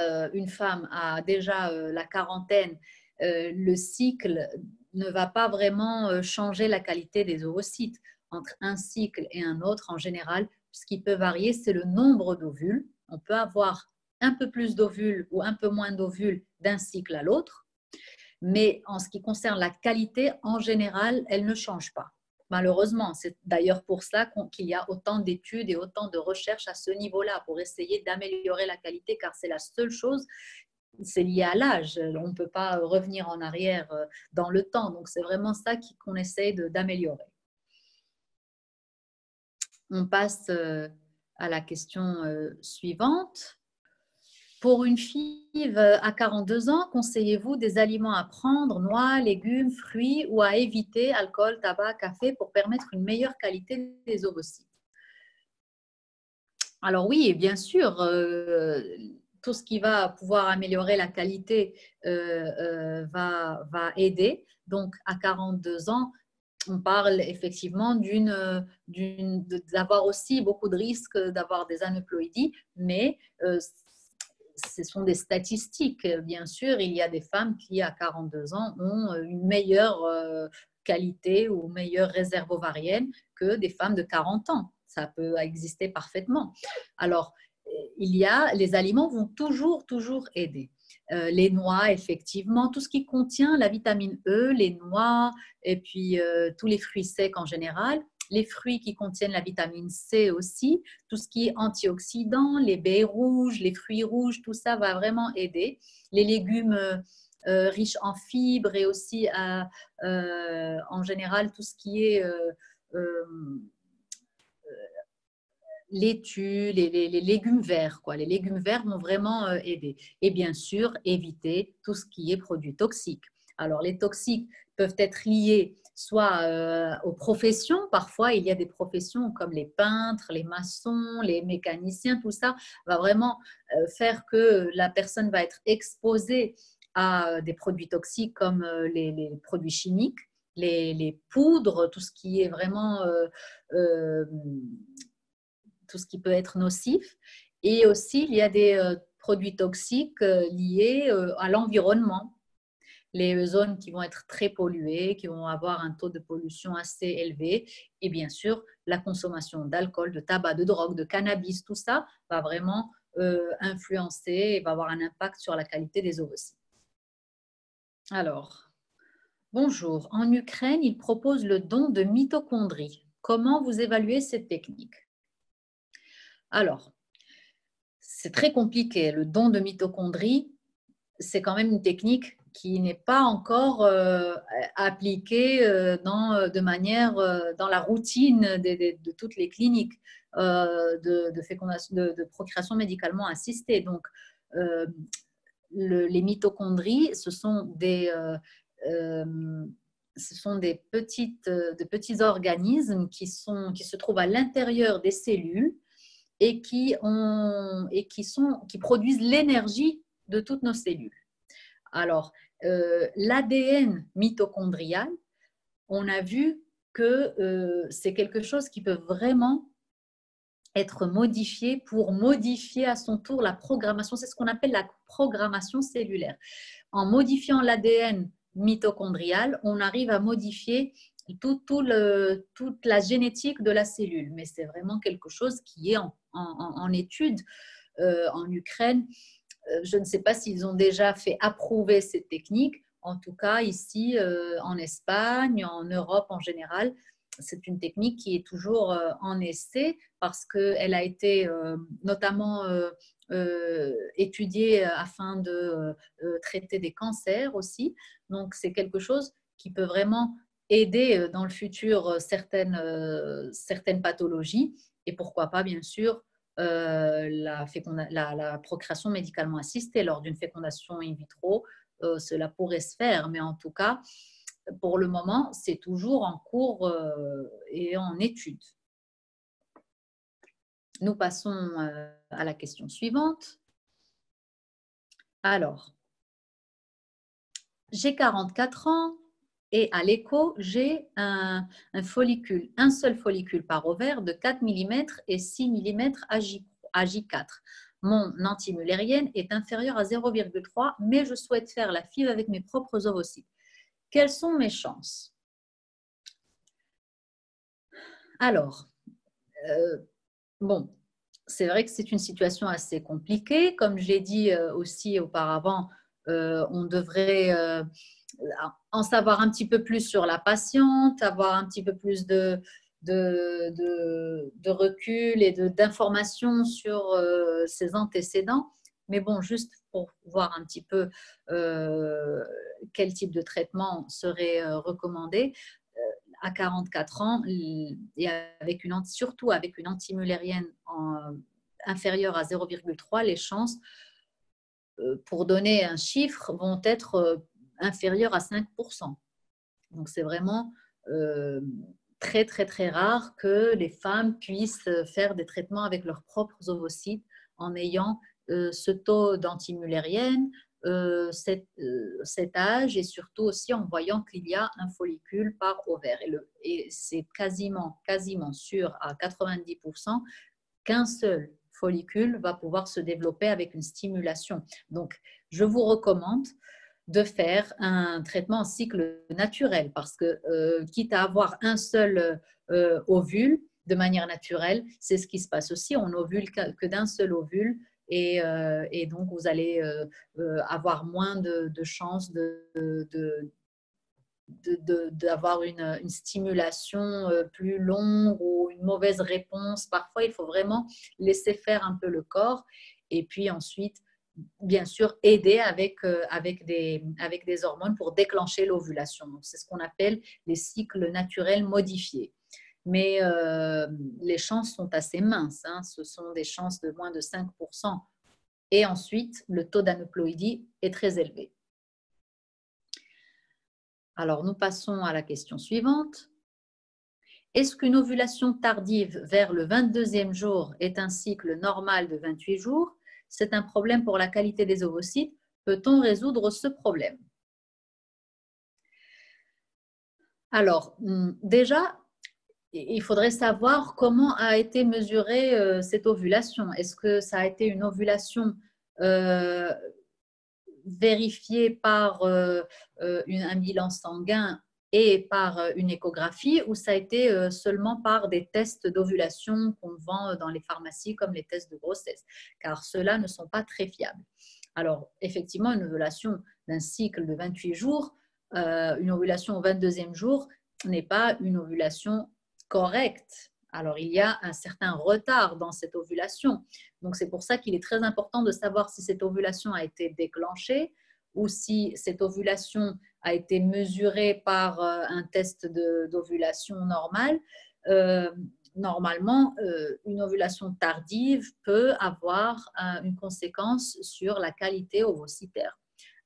une femme a déjà la quarantaine, le cycle ne va pas vraiment changer la qualité des ovocytes. Entre un cycle et un autre, en général, ce qui peut varier, c'est le nombre d'ovules. On peut avoir un peu plus d'ovules ou un peu moins d'ovules d'un cycle à l'autre. Mais en ce qui concerne la qualité, en général, elle ne change pas. Malheureusement, c'est d'ailleurs pour ça qu'il y a autant d'études et autant de recherches à ce niveau-là pour essayer d'améliorer la qualité, car c'est la seule chose, c'est lié à l'âge. On ne peut pas revenir en arrière dans le temps. Donc, c'est vraiment ça qu'on essaye d'améliorer. On passe à la question suivante. Pour une fille à 42 ans, conseillez-vous des aliments à prendre, noix, légumes, fruits, ou à éviter alcool, tabac, café pour permettre une meilleure qualité des ovocytes? Alors oui, bien sûr, tout ce qui va pouvoir améliorer la qualité va aider. Donc, à 42 ans, on parle effectivement d'avoir aussi beaucoup de risques d'avoir des aneuploïdies, mais ce sont des statistiques. Bien sûr, il y a des femmes qui, à 42 ans, ont une meilleure qualité ou meilleure réserve ovarienne que des femmes de 40 ans. Ça peut exister parfaitement. Alors, les aliments vont toujours aider. Les noix, effectivement, tout ce qui contient la vitamine E, les noix, et puis tous les fruits secs en général. Les fruits qui contiennent la vitamine C aussi, tout ce qui est antioxydants, les baies rouges, les fruits rouges, tout ça va vraiment aider. Les légumes riches en fibres et aussi en général tout ce qui est laitue, les légumes verts, quoi. Les légumes verts vont vraiment aider. Et bien sûr, éviter tout ce qui est produits toxiques. Alors, les toxiques peuvent être liés soit aux professions. Parfois, il y a des professions comme les peintres, les maçons, les mécaniciens. Tout ça va vraiment faire que la personne va être exposée à des produits toxiques comme les produits chimiques, les poudres, tout ce qui est vraiment tout ce qui peut être nocif. Et aussi, il y a des produits toxiques liés à l'environnement. Les zones qui vont être très polluées, qui vont avoir un taux de pollution assez élevé. Et bien sûr, la consommation d'alcool, de tabac, de drogue, de cannabis, tout ça va vraiment influencer et va avoir un impact sur la qualité des ovocytes. Alors, bonjour. En Ukraine, ils proposent le don de mitochondries. Comment vous évaluez cette technique? Alors, c'est très compliqué. Le don de mitochondries, c'est quand même une technique qui n'est pas encore appliquée dans la routine de toutes les cliniques de procréation médicalement assistée. Donc, les mitochondries, ce sont des petits organismes qui se trouvent à l'intérieur des cellules et qui produisent l'énergie de toutes nos cellules. Alors, l'ADN mitochondrial, on a vu que c'est quelque chose qui peut vraiment être modifié pour modifier à son tour la programmation. C'est ce qu'on appelle la programmation cellulaire. En modifiant l'ADN mitochondrial, on arrive à modifier toute la génétique de la cellule. Mais c'est vraiment quelque chose qui est en étude en Ukraine. Je ne sais pas s'ils ont déjà fait approuver cette technique. En tout cas, ici, en Espagne, en Europe en général, c'est une technique qui est toujours en essai parce qu'elle a été notamment étudiée afin de traiter des cancers aussi. Donc, c'est quelque chose qui peut vraiment aider dans le futur certaines pathologies et pourquoi pas, bien sûr, la procréation médicalement assistée lors d'une fécondation in vitro, cela pourrait se faire, mais en tout cas, pour le moment, c'est toujours en cours et en étude. Nous passons à la question suivante. Alors, j'ai 44 ans et à l'écho, j'ai un seul follicule par ovaire de 4 mm et 6 mm à J4. Mon antimullérienne est inférieure à 0,3, mais je souhaite faire la FIV avec mes propres ovocytes. Quelles sont mes chances? Alors, bon, c'est vrai que c'est une situation assez compliquée. Comme j'ai dit aussi auparavant, on devrait en savoir un petit peu plus sur la patiente, avoir un petit peu plus de recul et d'informations sur ses antécédents. Mais bon, juste pour voir un petit peu quel type de traitement serait recommandé. À 44 ans, et surtout avec une antimullérienne inférieure à 0,3, les chances, pour donner un chiffre, vont être inférieures à 5%. Donc, c'est vraiment très, très, très rare que les femmes puissent faire des traitements avec leurs propres ovocytes en ayant ce taux d'antimullérienne, cet âge et surtout aussi en voyant qu'il y a un follicule par ovaire. Et c'est quasiment sûr à 90% qu'un seul follicule va pouvoir se développer avec une stimulation. Donc, je vous recommande de faire un traitement en cycle naturel parce que quitte à avoir un seul ovule de manière naturelle, c'est ce qui se passe aussi. On ovule que d'un seul ovule et donc vous allez avoir moins de chances d'avoir une stimulation plus longue ou une mauvaise réponse. Parfois, il faut vraiment laisser faire un peu le corps et puis ensuite, bien sûr, aider avec des hormones pour déclencher l'ovulation. Donc, c'est ce qu'on appelle les cycles naturels modifiés. Mais les chances sont assez minces. Hein. Ce sont des chances de moins de 5%. Et ensuite, le taux d'aneuploïdie est très élevé. Alors, nous passons à la question suivante. Est-ce qu'une ovulation tardive vers le 22e jour est un cycle normal de 28 jours? C'est un problème pour la qualité des ovocytes. Peut-on résoudre ce problème? Alors, déjà, il faudrait savoir comment a été mesurée cette ovulation. Est-ce que ça a été une ovulation vérifiée par un bilan sanguin et par une échographie ou ça a été seulement par des tests d'ovulation qu'on vend dans les pharmacies comme les tests de grossesse, car ceux-là ne sont pas très fiables. Alors, effectivement, une ovulation d'un cycle de 28 jours, une ovulation au 22e jour n'est pas une ovulation correcte. Alors, il y a un certain retard dans cette ovulation. Donc, c'est pour ça qu'il est très important de savoir si cette ovulation a été déclenchée ou si cette ovulation a été mesurée par un test d'ovulation normal. Normalement, une ovulation tardive peut avoir une conséquence sur la qualité ovocytaire.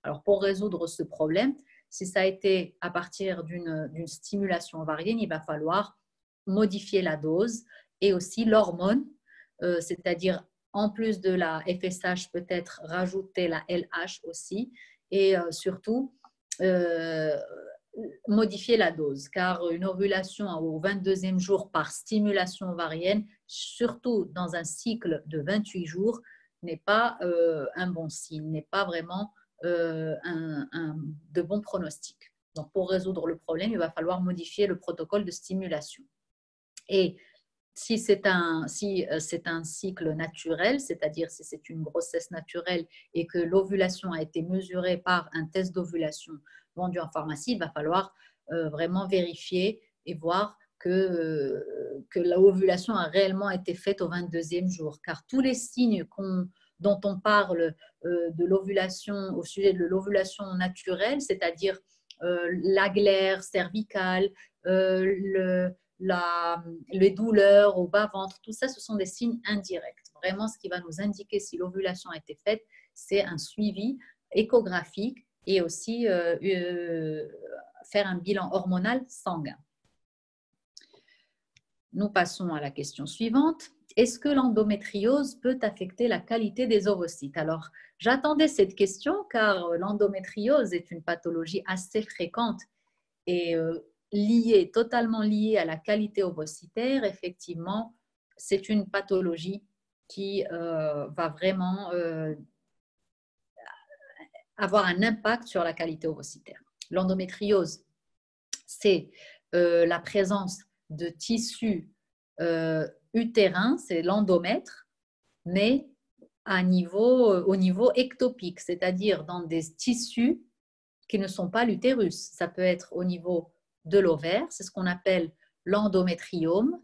Alors, pour résoudre ce problème, si ça a été à partir d'une stimulation ovarienne, il va falloir modifier la dose et aussi l'hormone, c'est-à-dire en plus de la FSH, peut-être rajouter la LH aussi et surtout modifier la dose, car une ovulation au 22e jour par stimulation ovarienne, surtout dans un cycle de 28 jours, n'est pas un bon signe, n'est pas vraiment de bons pronostics. Donc, pour résoudre le problème, il va falloir modifier le protocole de stimulation. Et si c'est un cycle naturel, c'est-à-dire si c'est une grossesse naturelle et que l'ovulation a été mesurée par un test d'ovulation vendu en pharmacie, il va falloir vraiment vérifier et voir que l'ovulation a réellement été faite au 22e jour. Car tous les signes dont on parle de l'ovulation, au sujet de l'ovulation naturelle, c'est-à-dire la glaire cervicale, les douleurs au bas-ventre, tout ça, ce sont des signes indirects. Vraiment, ce qui va nous indiquer si l'ovulation a été faite, c'est un suivi échographique et aussi faire un bilan hormonal sanguin. Nous passons à la question suivante. Est-ce que l'endométriose peut affecter la qualité des ovocytes? Alors, j'attendais cette question car l'endométriose est une pathologie assez fréquente et totalement liée à la qualité ovocytaire. Effectivement, c'est une pathologie qui va vraiment avoir un impact sur la qualité ovocytaire. L'endométriose, c'est la présence de tissus utérins, c'est l'endomètre, mais au niveau ectopique, c'est-à-dire dans des tissus qui ne sont pas l'utérus. Ça peut être au niveau de l'ovaire, c'est ce qu'on appelle l'endométriome,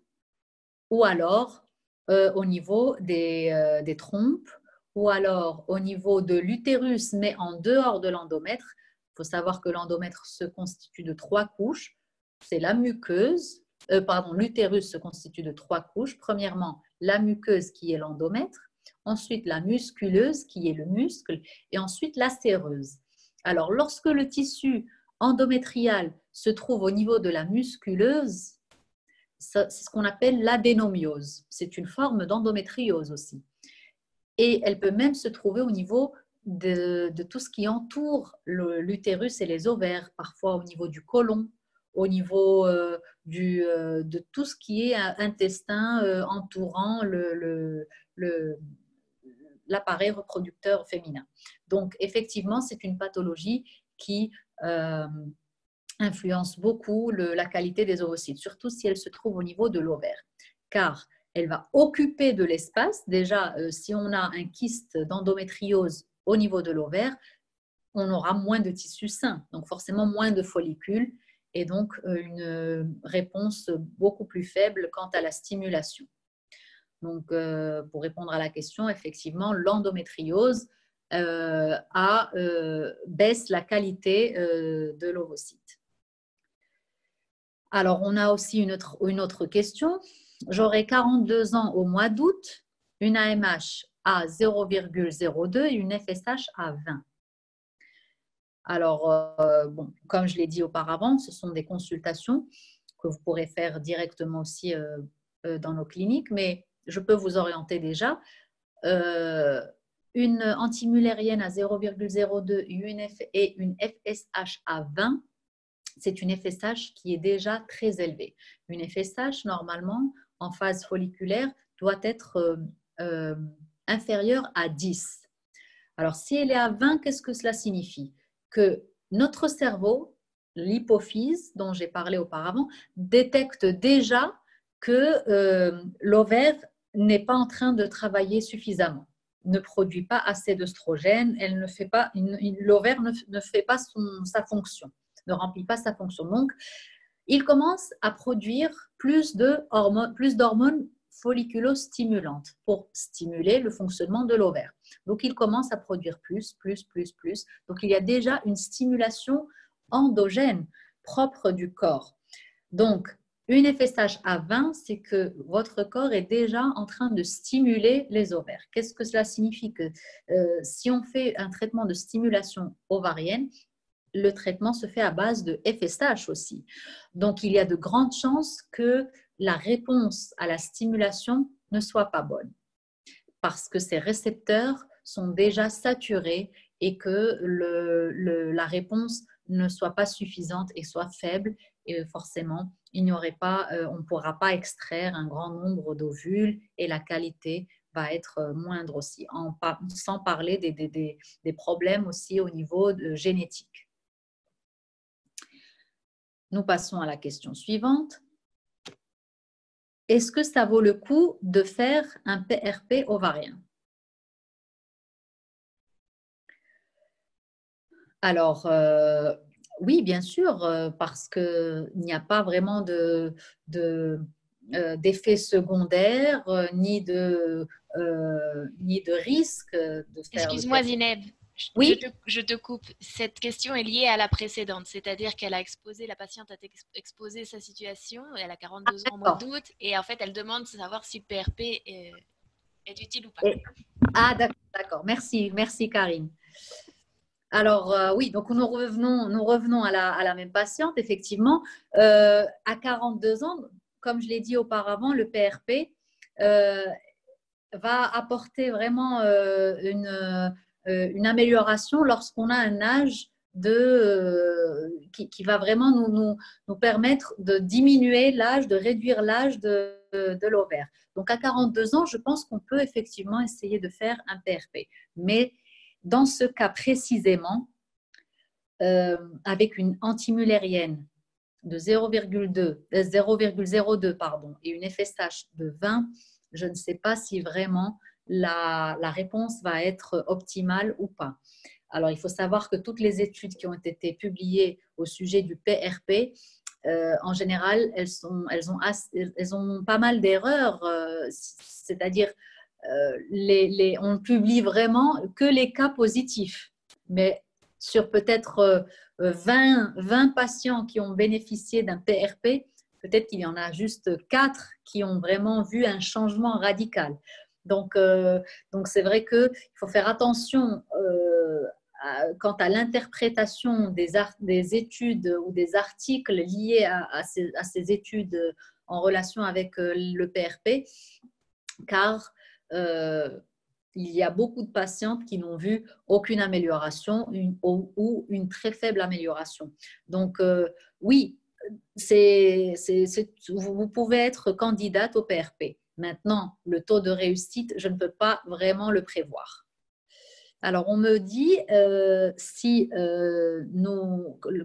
ou alors au niveau des trompes, ou alors au niveau de l'utérus, mais en dehors de l'endomètre. Il faut savoir que l'endomètre se constitue de 3 couches. C'est la muqueuse, l'utérus se constitue de 3 couches. Premièrement, la muqueuse qui est l'endomètre, ensuite la musculeuse qui est le muscle, et ensuite la séreuse. Alors, lorsque le tissu endométrial se trouve au niveau de la musculeuse, c'est ce qu'on appelle l'adénomiose. C'est une forme d'endométriose aussi. Et elle peut même se trouver au niveau de tout ce qui entoure l'utérus et les ovaires, parfois au niveau du côlon, au niveau de tout ce qui est intestin entourant l'appareil reproducteur féminin. Donc, effectivement, c'est une pathologie qui influence beaucoup la qualité des ovocytes, surtout si elle se trouve au niveau de l'ovaire, car elle va occuper de l'espace. Déjà, si on a un kyste d'endométriose au niveau de l'ovaire, on aura moins de tissu sain, donc forcément moins de follicules, et donc une réponse beaucoup plus faible quant à la stimulation. Donc, pour répondre à la question, effectivement, l'endométriose baisse la qualité de l'ovocyte. Alors, on a aussi une autre question. J'aurai 42 ans au mois d'août, une AMH à 0,02 et une FSH à 20. Alors, comme je l'ai dit auparavant, ce sont des consultations que vous pourrez faire directement aussi dans nos cliniques, mais je peux vous orienter déjà. Une antimullérienne à 0,02 et une FSH à 20, c'est une FSH qui est déjà très élevée. Une FSH, normalement, en phase folliculaire, doit être inférieure à 10. Alors, si elle est à 20, qu'est-ce que cela signifie? Que notre cerveau, l'hypophyse dont j'ai parlé auparavant, détecte déjà que l'ovaire n'est pas en train de travailler suffisamment, ne produit pas assez d'œstrogène, l'ovaire ne fait pas sa fonction, ne remplit pas sa fonction. Donc, il commence à produire plus d'hormones folliculostimulantes pour stimuler le fonctionnement de l'ovaire. Donc, il commence à produire plus. Donc, il y a déjà une stimulation endogène propre du corps. Donc, une FSH à 20, c'est que votre corps est déjà en train de stimuler les ovaires. Qu'est-ce que cela signifie? Que si on fait un traitement de stimulation ovarienne, le traitement se fait à base de FSH aussi. Donc, il y a de grandes chances que la réponse à la stimulation ne soit pas bonne parce que ces récepteurs sont déjà saturés et que la réponse ne soit pas suffisante et soit faible. Et forcément, il n'y aurait pas, on ne pourra pas extraire un grand nombre d'ovules et la qualité va être moindre aussi, sans parler des problèmes aussi au niveau génétique. Nous passons à la question suivante. Est-ce que ça vaut le coup de faire un PRP ovarien? Alors, oui, bien sûr, parce qu'il n'y a pas vraiment d'effets secondaires ni de risque de faire le Excuse-moi, PRP. Zineb, Oui, je te coupe. Cette question est liée à la précédente, c'est-à-dire qu'elle a exposé, la patiente a exposé sa situation, elle a 42 ans au mois d'accord. d'août, et en fait, elle demande de savoir si le PRP est utile ou pas. Ah, d'accord. Merci Karine. Alors, oui, donc nous revenons à la même patiente, effectivement. À 42 ans, comme je l'ai dit auparavant, le PRP va apporter vraiment une amélioration lorsqu'on a un âge qui va vraiment nous permettre de diminuer l'âge, de réduire l'âge de l'ovaire. Donc, à 42 ans, je pense qu'on peut effectivement essayer de faire un PRP. Mais dans ce cas précisément, avec une antimullérienne de 0,02 pardon, et une FSH de 20, je ne sais pas si vraiment la réponse va être optimale ou pas. Alors, il faut savoir que toutes les études qui ont été publiées au sujet du PRP, en général, elles ont pas mal d'erreurs, c'est-à-dire on ne publie vraiment que les cas positifs. Mais sur peut-être 20 patients qui ont bénéficié d'un PRP, peut-être qu'il y en a juste 4 qui ont vraiment vu un changement radical. Donc c'est vrai qu'il faut faire attention quant à l'interprétation des études ou des articles liés à ces études en relation avec le PRP, car il y a beaucoup de patientes qui n'ont vu aucune amélioration ou une très faible amélioration. Donc, oui, vous pouvez être candidate au PRP. Maintenant, le taux de réussite, je ne peux pas vraiment le prévoir. Alors, on me dit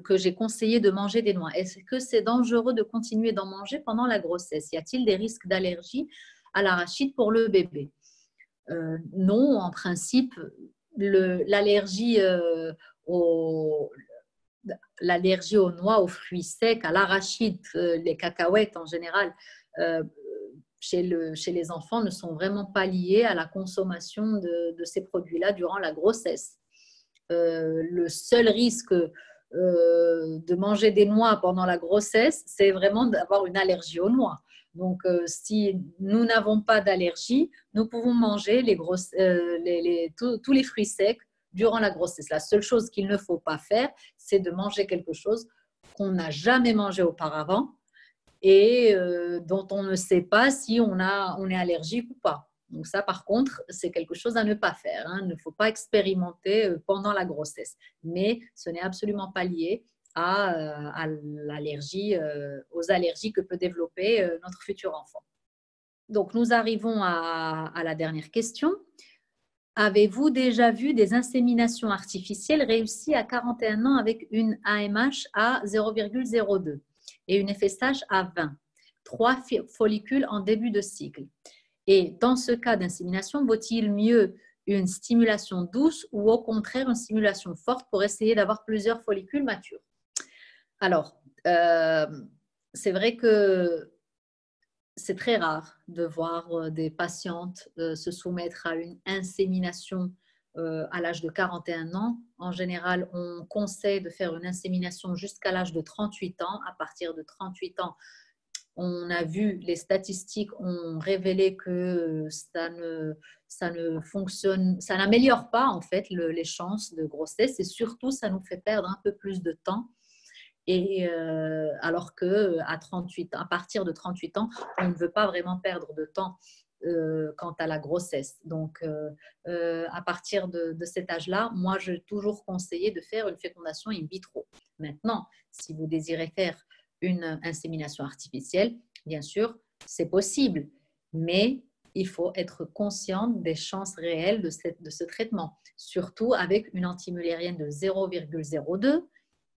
que j'ai conseillé de manger des noix. Est-ce que c'est dangereux de continuer d'en manger pendant la grossesse? Y a-t-il des risques d'allergie à l'arachide pour le bébé? Non, en principe, l'allergie aux noix, aux fruits secs, à l'arachide, les cacahuètes en général, chez les enfants ne sont vraiment pas liées à la consommation de ces produits-là durant la grossesse. Le seul risque de manger des noix pendant la grossesse, c'est vraiment d'avoir une allergie aux noix. Donc, si nous n'avons pas d'allergie, nous pouvons manger tous les fruits secs durant la grossesse. La seule chose qu'il ne faut pas faire, c'est de manger quelque chose qu'on n'a jamais mangé auparavant et dont on ne sait pas si on est allergique ou pas. Donc ça, par contre, c'est quelque chose à ne pas faire. Hein. Il ne faut pas expérimenter pendant la grossesse. Mais ce n'est absolument pas lié à l'allergie, aux allergies que peut développer notre futur enfant. Donc, nous arrivons à la dernière question. Avez-vous déjà vu des inséminations artificielles réussies à 41 ans avec une AMH à 0,02 et une FSH à 20, 3 follicules en début de cycle? Et dans ce cas d'insémination, vaut-il mieux une stimulation douce ou au contraire une stimulation forte pour essayer d'avoir plusieurs follicules matures? Alors, c'est vrai que c'est très rare de voir des patientes se soumettre à une insémination à l'âge de 41 ans. En général, on conseille de faire une insémination jusqu'à l'âge de 38 ans. À partir de 38 ans, on a vu, les statistiques ont révélé que ça ne fonctionne, ça n'améliore pas en fait les chances de grossesse et surtout, ça nous fait perdre un peu plus de temps. Et alors qu'à 38, à partir de 38 ans, on ne veut pas vraiment perdre de temps quant à la grossesse. Donc, à partir de cet âge-là, moi, je toujours conseillé de faire une fécondation in vitro. Maintenant, si vous désirez faire une insémination artificielle, bien sûr, c'est possible, mais il faut être consciente des chances réelles de ce traitement, surtout avec une antimullérienne de 0,02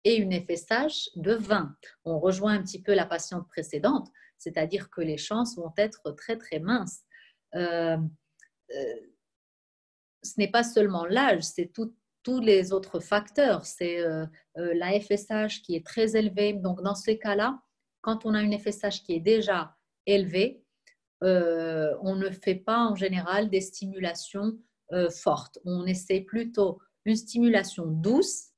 et une FSH de 20. On rejoint un petit peu la patiente précédente, c'est-à-dire que les chances vont être très, très minces. Euh, euh, ce n'est pas seulement l'âge, c'est tous les autres facteurs. C'est la FSH qui est très élevée. Donc, dans ces cas-là, quand on a une FSH qui est déjà élevée, on ne fait pas en général des stimulations fortes. On essaie plutôt une stimulation douce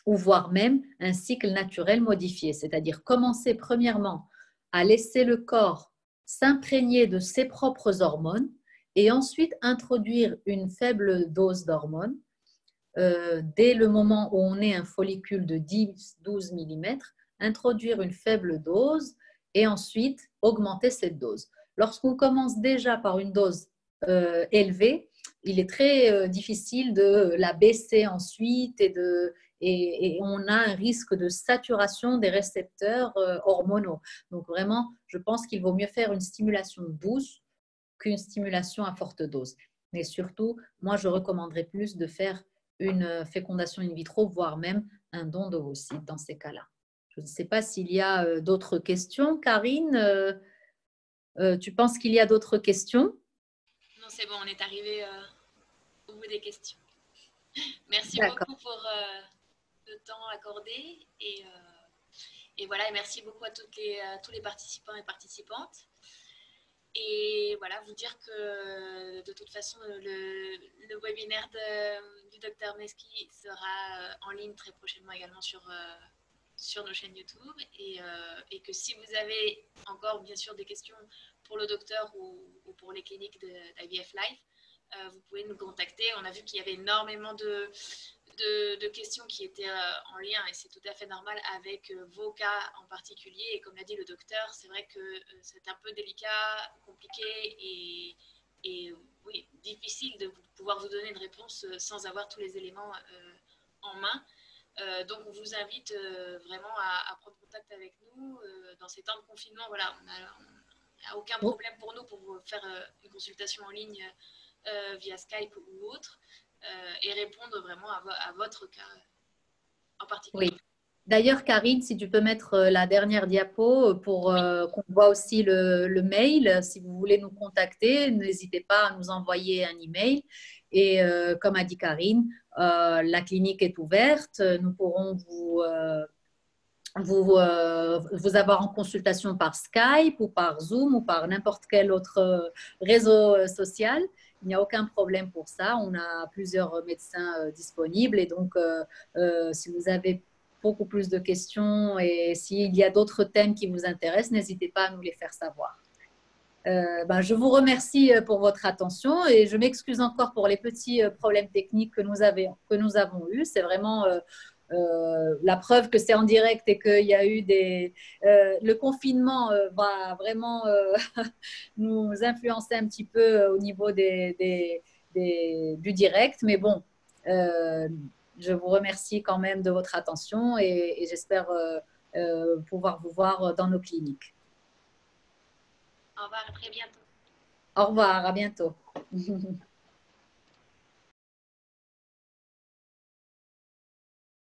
ou voire même un cycle naturel modifié, c'est-à-dire commencer premièrement à laisser le corps s'imprégner de ses propres hormones et ensuite introduire une faible dose d'hormones dès le moment où on est un follicule de 10-12 mm, introduire une faible dose et ensuite augmenter cette dose. Lorsqu'on commence déjà par une dose élevée, il est très difficile de la baisser ensuite et on a un risque de saturation des récepteurs hormonaux. Donc vraiment, je pense qu'il vaut mieux faire une stimulation douce qu'une stimulation à forte dose. Mais surtout, moi, je recommanderais plus de faire une fécondation in vitro, voire même un don d'ovocytes dans ces cas-là. Je ne sais pas s'il y a d'autres questions. Karine, tu penses qu'il y a d'autres questions? Non, c'est bon, on est arrivé au bout des questions. Merci D'accord. beaucoup pour le temps accordé et voilà, et merci beaucoup à tous les participants et participantes. Et voilà, vous dire que de toute façon, le webinaire du docteur Meski sera en ligne très prochainement également sur nos chaînes YouTube et que si vous avez encore bien sûr des questions pour le docteur ou pour les cliniques d'IVF Life, vous pouvez nous contacter. On a vu qu'il y avait énormément de questions qui étaient en lien, et c'est tout à fait normal, avec vos cas en particulier. Et comme l'a dit le docteur, c'est vrai que c'est un peu délicat, compliqué et oui, difficile de pouvoir vous donner une réponse sans avoir tous les éléments en main. Donc on vous invite vraiment à prendre contact avec nous dans ces temps de confinement. Voilà, on n'a aucun problème pour nous pour faire une consultation en ligne via Skype ou autre et répondre vraiment à votre cas en particulier. Oui. D'ailleurs, Karine, si tu peux mettre la dernière diapo pour qu'on voit aussi le mail. Si vous voulez nous contacter, n'hésitez pas à nous envoyer un email. Et comme a dit Karine, la clinique est ouverte. Nous pourrons vous avoir en consultation par Skype ou par Zoom ou par n'importe quel autre réseau social. Il n'y a aucun problème pour ça. On a plusieurs médecins disponibles et donc si vous avez beaucoup plus de questions et s'il y a d'autres thèmes qui vous intéressent, n'hésitez pas à nous les faire savoir. Je vous remercie pour votre attention et je m'excuse encore pour les petits problèmes techniques que nous avons eus. C'est vraiment la preuve que c'est en direct et qu'il y a eu le confinement va vraiment nous influencer un petit peu au niveau du direct. Mais bon, je vous remercie quand même de votre attention et j'espère pouvoir vous voir dans nos cliniques. Au revoir, à très bientôt. Au revoir, à bientôt.